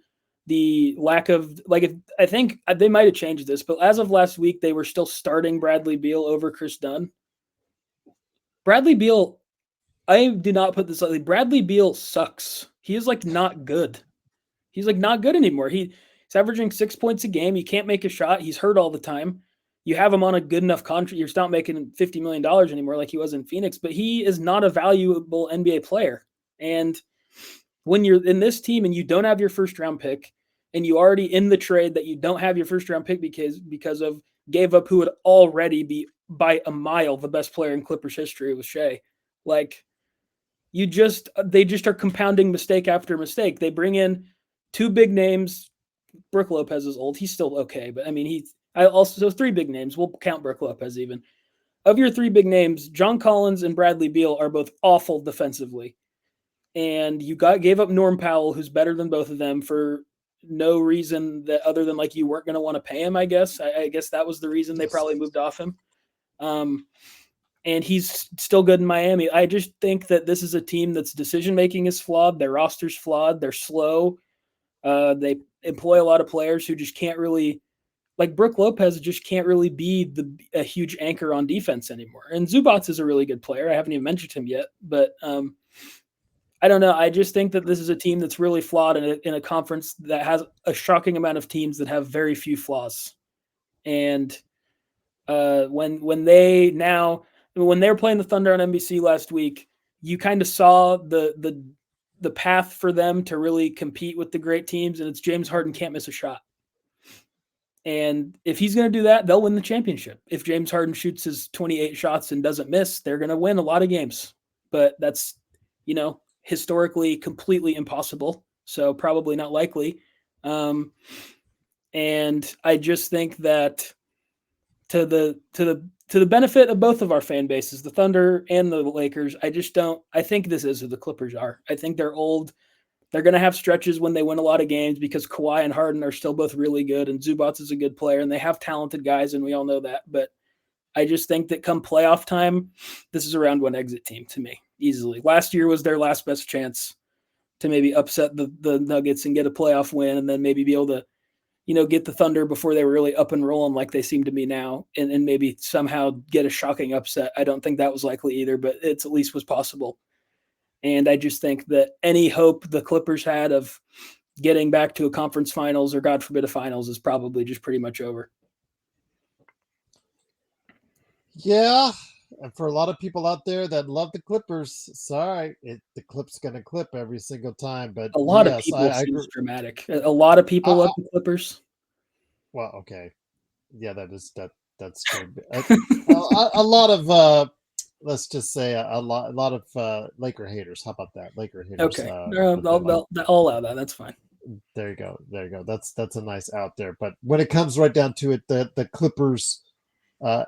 the lack of I think they might have changed this, but as of last week, they were still starting Bradley Beal over Chris Dunn. Bradley Beal, I do not put this lightly. Bradley Beal sucks. He is not good. He's not good anymore. He's averaging 6 points a game. He can't make a shot. He's hurt all the time. You have him on a good enough contract. You're not making $50 million anymore like he was in Phoenix, but he is not a valuable NBA player. And when you're in this team and you don't have your first round pick, and you already in the trade that you don't have your first round pick because of gave up who would already be by a mile the best player in Clippers history with Shea. They just are compounding mistake after mistake. They bring in two big names. Brook Lopez is old. He's still okay, but I mean, three big names. We'll count Brook Lopez even. Of your three big names, John Collins and Bradley Beal are both awful defensively. And you gave up Norm Powell, who's better than both of them, for no reason that other than you weren't going to want to pay him, I guess. I guess that was the reason they probably moved off him. and he's still good in Miami. I just think that this is a team that's decision making is flawed. Their roster's flawed. They're slow. They employ a lot of players who just can't really, like Brooke Lopez, just can't really be a huge anchor on defense anymore. And Zubats is a really good player. I haven't even mentioned him yet, but I don't know. I just think that this is a team that's really flawed in a conference that has a shocking amount of teams that have very few flaws. And when they when they were playing the Thunder on NBC last week, you kind of saw the path for them to really compete with the great teams, and it's James Harden can't miss a shot. And if he's going to do that, they'll win the championship. If James Harden shoots his 28 shots and doesn't miss, they're going to win a lot of games. But that's, historically completely impossible. So probably not likely. And I just think that to the benefit of both of our fan bases, the Thunder and the Lakers, I think this is who the Clippers are. I think they're old. They're going to have stretches when they win a lot of games because Kawhi and Harden are still both really good, and Zubats is a good player, and they have talented guys, and we all know that. But I just think that come playoff time, this is a round one exit team to me, easily. Last year was their last best chance to maybe upset the Nuggets and get a playoff win, and then maybe be able to, get the Thunder before they were really up and rolling like they seem to be now, and maybe somehow get a shocking upset. I don't think that was likely either, but it's at least was possible. And I just think that any hope the Clippers had of getting back to a conference finals or, God forbid, a finals is probably just pretty much over. Yeah, and for a lot of people out there that love the Clippers, sorry, the clip's going to clip every single time. But a lot of yes, people I seems agree. dramatic. A lot of people love the Clippers. Well, okay, yeah, that's good. A lot of let's just say a lot of Laker haters. How about that? Laker haters. Okay, I'll allow that. That's fine. There you go. There you go. That's a nice out there. But when it comes right down to it, the Clippers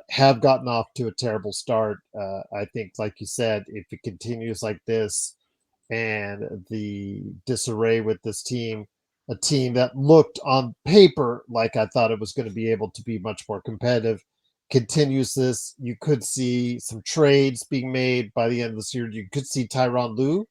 have gotten off to a terrible start. I think, like you said, if it continues like this and the disarray with this team, a team that looked on paper like I thought it was going to be able to be much more competitive, continues this, you could see some trades being made by the end of this year. You could see Tyronn Lue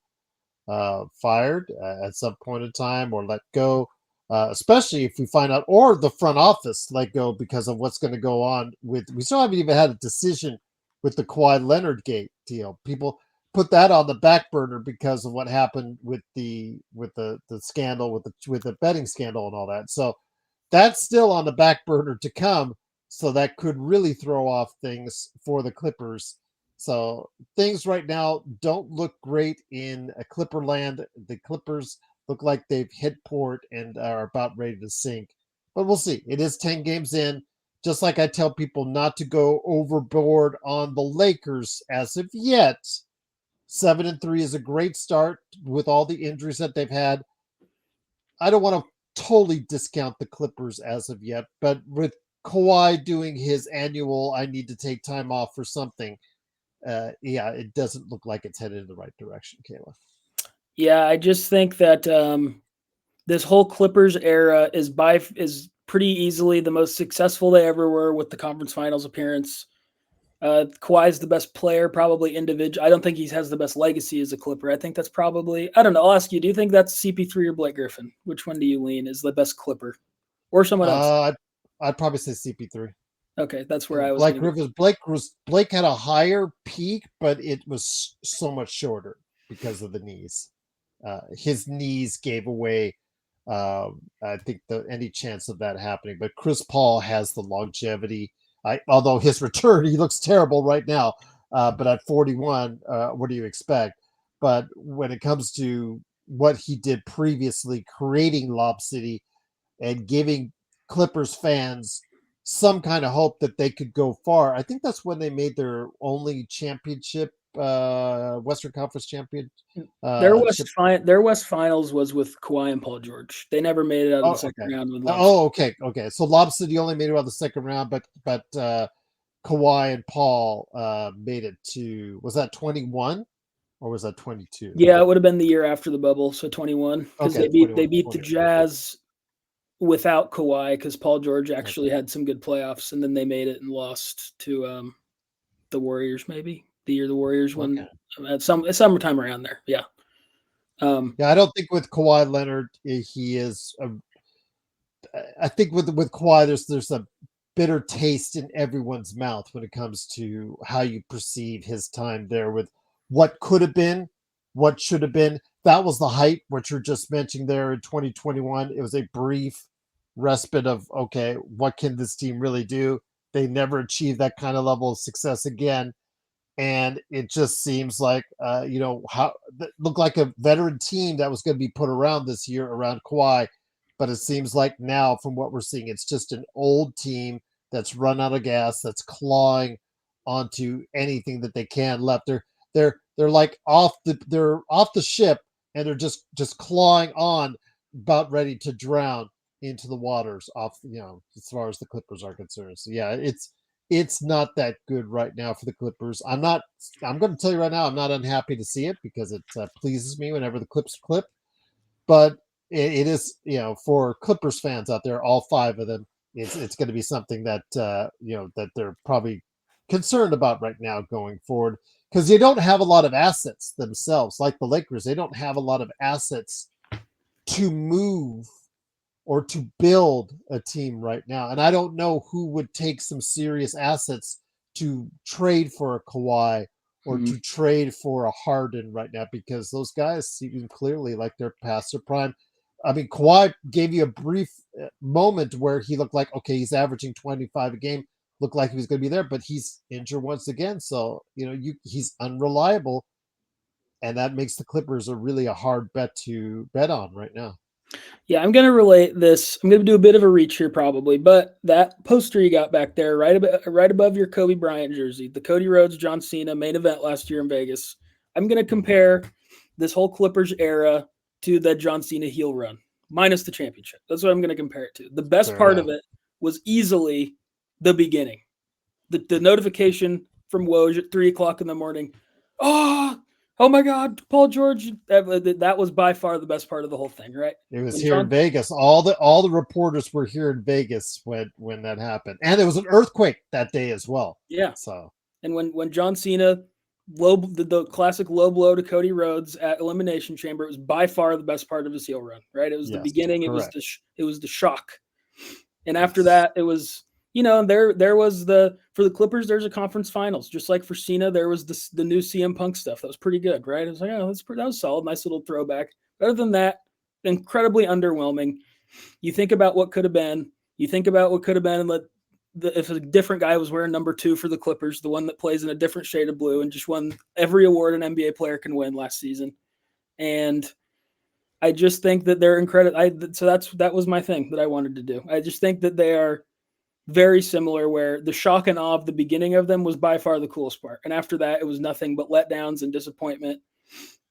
fired at some point in time or let go, especially if we find out, or the front office let go because of what's going to go on with. We still haven't even had a decision with the Kawhi Leonard gate deal. People put that on the back burner because of what happened with the scandal with the betting scandal and all that. So that's still on the back burner to come. So that could really throw off things for the Clippers. So things right now don't look great in a Clipper land. The Clippers look like they've hit port and are about ready to sink. But we'll see. It is 10 games in. Just like I tell people not to go overboard on the Lakers as of yet. 7-3 is a great start with all the injuries that they've had. I don't want to totally discount the Clippers as of yet, but with Kawhi doing his annual, I need to take time off for something. Yeah, it doesn't look like it's headed in the right direction, Calif. Yeah, I just think that this whole Clippers era is pretty easily the most successful they ever were with the conference finals appearance. Kawhi's the best player, probably individual. I don't think he has the best legacy as a Clipper. I think that's probably, I don't know. I'll ask you, do you think that's CP3 or Blake Griffin? Which one do you lean is the best Clipper? Or someone else? I'd probably say CP3. Okay, that's where I was. Blake had a higher peak, but it was so much shorter because of the knees. His knees gave away, I think, any chance of that happening. But Chris Paul has the longevity. Although his return, he looks terrible right now. But at 41, what do you expect? But when it comes to what he did previously, creating Lob City and giving Clippers fans some kind of hope that they could go far, I think that's when they made their only championship, Western Conference champion. Their West Finals was with Kawhi and Paul George. They never made it out of the second round with Lob City. Okay. So Lob City only made it out of the second round, but Kawhi and Paul made it to, was that 21 or was that 22? Yeah, it would have been the year after the bubble, so 21, because they beat the Jazz without Kawhi because Paul George actually had some good playoffs, and then they made it and lost to the Warriors, maybe the year the Warriors Okay. won at summertime around there. Yeah. Yeah, I don't think with Kawhi Leonard he is. I think with Kawhi, there's a bitter taste in everyone's mouth when it comes to how you perceive his time there with what could have been, what should have been. That was the hype, which you're just mentioning there in 2021. It was a brief respite of, okay, what can this team really do? They never achieved that kind of level of success again. And it just seems like, how looked like a veteran team that was going to be put around this year around Kawhi. But it seems like now, from what we're seeing, it's just an old team that's run out of gas, that's clawing onto anything that they can left. They're like they're off the ship, and they're just clawing on, about ready to drown into the waters off. As far as the Clippers are concerned. So yeah, it's not that good right now for the Clippers. I'm going to tell you right now, I'm not unhappy to see it because it pleases me whenever the Clips clip. But it is, for Clippers fans out there, all five of them, it's going to be something that that they're probably concerned about right now going forward, because they don't have a lot of assets themselves, like the Lakers. They don't have a lot of assets to move or to build a team right now. And I don't know who would take some serious assets to trade for a Kawhi or to trade for a Harden right now, because those guys seem clearly like they're past their prime. I mean, Kawhi gave you a brief moment where he looked like, okay, he's averaging 25 a game, looked like he was going to be there, but he's injured once again. So, he's unreliable. And that makes the Clippers a hard bet to bet on right now. Yeah, I'm going to relate this. I'm going to do a bit of a reach here probably, but that poster you got back there, right above your Kobe Bryant jersey, the Cody Rhodes, John Cena main event last year in Vegas. I'm going to compare this whole Clippers era to the John Cena heel run, minus the championship. That's what I'm going to compare it to. The best part of it was easily the beginning. The notification from Woj at 3:00 in the morning. Oh my God, Paul George! That was by far the best part of the whole thing, right? It was here in Vegas. All the reporters were here in Vegas when that happened, and there was an earthquake that day as well. Yeah. So, and when John Cena the classic low blow to Cody Rhodes at Elimination Chamber, it was by far the best part of his heel run, right? It was the beginning. Correct. It was the shock, and after that, it was. There was for the Clippers, there's a conference finals. Just like for Cena, there was the new CM Punk stuff. That was pretty good, right? It was like, oh, that was solid. Nice little throwback. But other than that, incredibly underwhelming. You think about what could have been. You think about what could have been, and if a different guy was wearing number 2 for the Clippers, the one that plays in a different shade of blue and just won every award an NBA player can win last season. And I just think that they're incredible. So that was my thing that I wanted to do. I just think that they are very similar, where the shock and awe of the beginning of them was by far the coolest part. And after that, it was nothing but letdowns and disappointment.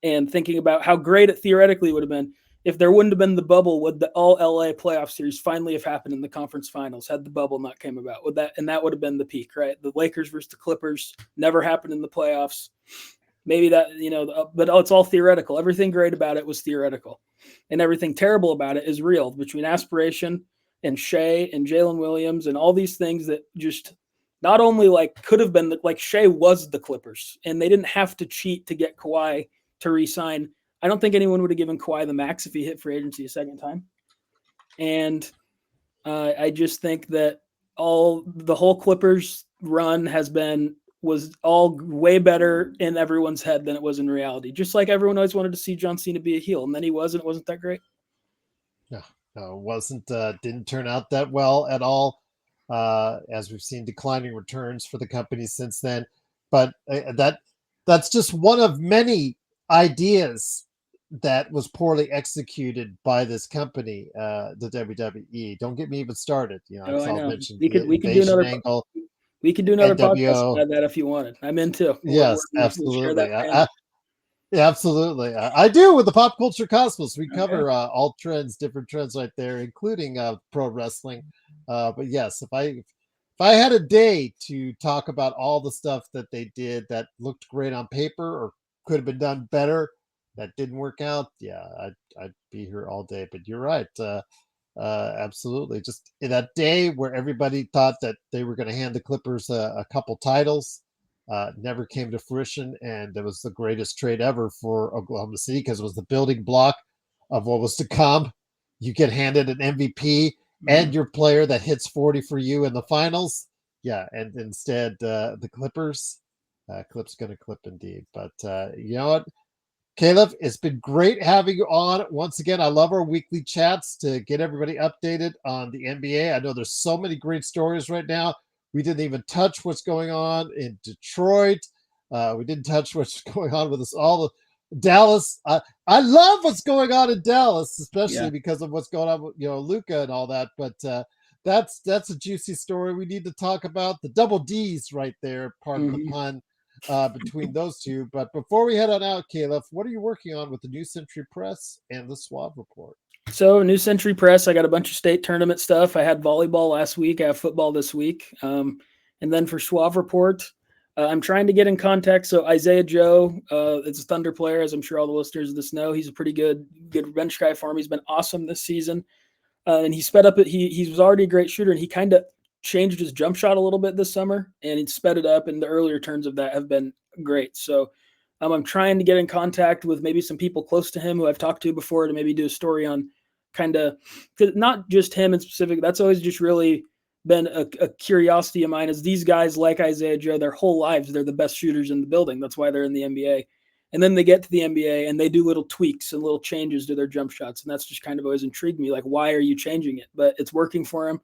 And thinking about how great it theoretically would have been if there wouldn't have been the bubble, would the all LA playoff series finally have happened in the conference finals had the bubble not came about? That would have been the peak, right? The Lakers versus the Clippers never happened in the playoffs. Maybe that, but it's all theoretical. Everything great about it was theoretical. And everything terrible about it is real, between aspiration and Shea and Jalen Williams and all these things that just not only could have been like Shea was the Clippers, and they didn't have to cheat to get Kawhi to re-sign. I don't think anyone would have given Kawhi the max if he hit free agency a second time. And I just think that the whole Clippers run was all way better in everyone's head than it was in reality. Just like everyone always wanted to see John Cena be a heel, and then he wasn't. It wasn't that great. No, wasn't didn't turn out that well at all, as we've seen declining returns for the company since then. But that's just one of many ideas that was poorly executed by this company, the WWE. Don't get me even started. I mentioned we could do another angle. We could do another NWO. podcast about that if you wanted. I'm in too. Yes, We'll absolutely. share that Yeah, absolutely. I do with the Pop Culture Cosmos. We cover all trends, different trends right there, including pro wrestling. But yes, if I had a day to talk about all the stuff that they did that looked great on paper or could have been done better, that didn't work out, yeah, I'd be here all day. But you're right. Absolutely. Just in that day where everybody thought that they were going to hand the Clippers a couple titles, never came to fruition, and it was the greatest trade ever for Oklahoma City because it was the building block of what was to come. You get handed an MVP and your player that hits 40 for you in the finals. Yeah, and instead the Clippers, Clip's going to clip indeed. But you know what, Caleb, it's been great having you on once again. I love our weekly chats to get everybody updated on the NBA. I know there's so many great stories right now. We didn't even touch what's going on in Detroit. We didn't touch what's going on with us all. Dallas. I love what's going on in Dallas, especially because of what's going on with Luka and all that. But that's a juicy story we need to talk about. The double D's right there. Pardon the pun. Between those two. But before we head on out, Caleb, what are you working on with the New Century Press and the Swab Report? So, New Century Press, I got a bunch of state tournament stuff. I had volleyball last week. I have football this week. And then for Schwab Report, I'm trying to get in contact. So Isaiah Joe, it's a Thunder player, as I'm sure all the listeners of this know. He's a pretty good bench guy for him. He's been awesome this season. And he sped up. He was already a great shooter, and he kind of changed his jump shot a little bit this summer, and he sped it up, and the earlier turns of that have been great. So I'm trying to get in contact with maybe some people close to him who I've talked to before to maybe do a story on kind of not just him in specific. That's always just really been a curiosity of mine is these guys like Isaiah Joe, their whole lives, they're the best shooters in the building. That's why they're in the NBA. And then they get to the NBA and they do little tweaks and little changes to their jump shots. And that's just kind of always intrigued me. Like, why are you changing it? But it's working for him.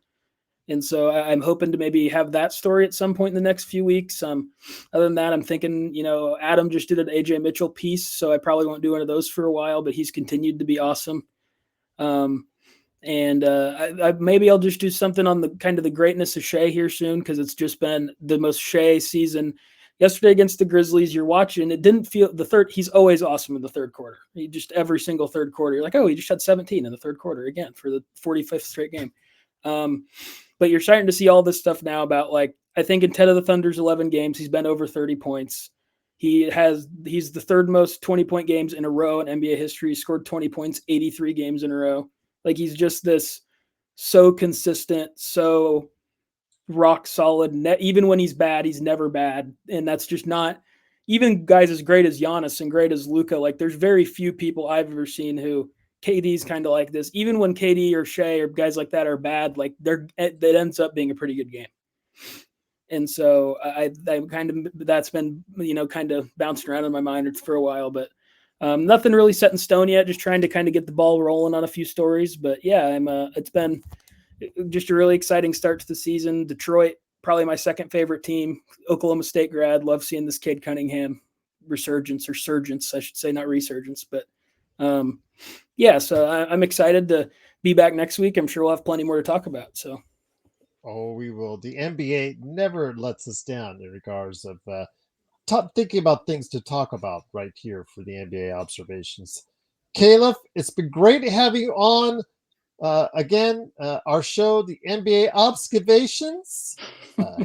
And so I'm hoping to maybe have that story at some point in the next few weeks. Other than that, I'm thinking, Adam just did an AJ Mitchell piece, so I probably won't do one of those for a while, but he's continued to be awesome. Maybe I'll just do something on the kind of the greatness of Shea here soon, because it's just been the most Shea season. Yesterday against the Grizzlies, you're watching, it didn't feel he's always awesome in the third quarter. He just every single third quarter, you're like, oh, he just had 17 in the third quarter again for the 45th straight game. But you're starting to see all this stuff now about, like, I think in 10 of the Thunder's 11 games, he's been over 30 points. He's the third most 20-point games in a row in NBA history. He scored 20 points, 83 games in a row. Like, he's just this so consistent, so rock solid. Even when he's bad, he's never bad. And that's just not, even guys as great as Giannis and great as Luka, like, there's very few people I've ever seen who KD's kind of like this. Even when KD or Shea or guys like that are bad, like, that ends up being a pretty good game. And so I kind of, that's been, kind of bouncing around in my mind for a while, but nothing really set in stone yet. Just trying to kind of get the ball rolling on a few stories. But yeah, it's been just a really exciting start to the season. Detroit, probably my second favorite team. Oklahoma State grad. Love seeing this Cade Cunningham resurgence, or surgence, I should say, not resurgence, but yeah, so I'm excited to be back next week. I'm sure we'll have plenty more to talk about. So, oh, we will. The NBA never lets us down in regards of thinking about things to talk about right here for the NBA observations. Caleb, it's been great having you on again. Our show, the NBA observations,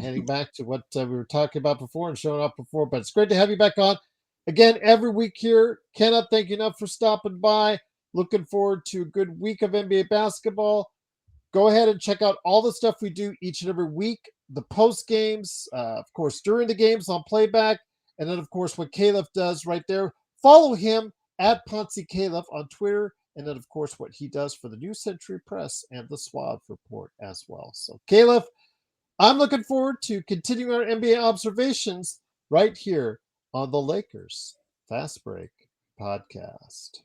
heading back to what we were talking about before and showing up before. But it's great to have you back on again every week here. Cannot thank you enough for stopping by. Looking forward to a good week of NBA basketball. Go ahead and check out all the stuff we do each and every week. The post games, of course, during the games on playback. And then, of course, what Caleb does right there. Follow him at Poncy Caleb on Twitter. And then, of course, what he does for the New Century Press and the Swab Report as well. So, Caleb, I'm looking forward to continuing our NBA observations right here on the Lakers Fast Break Podcast.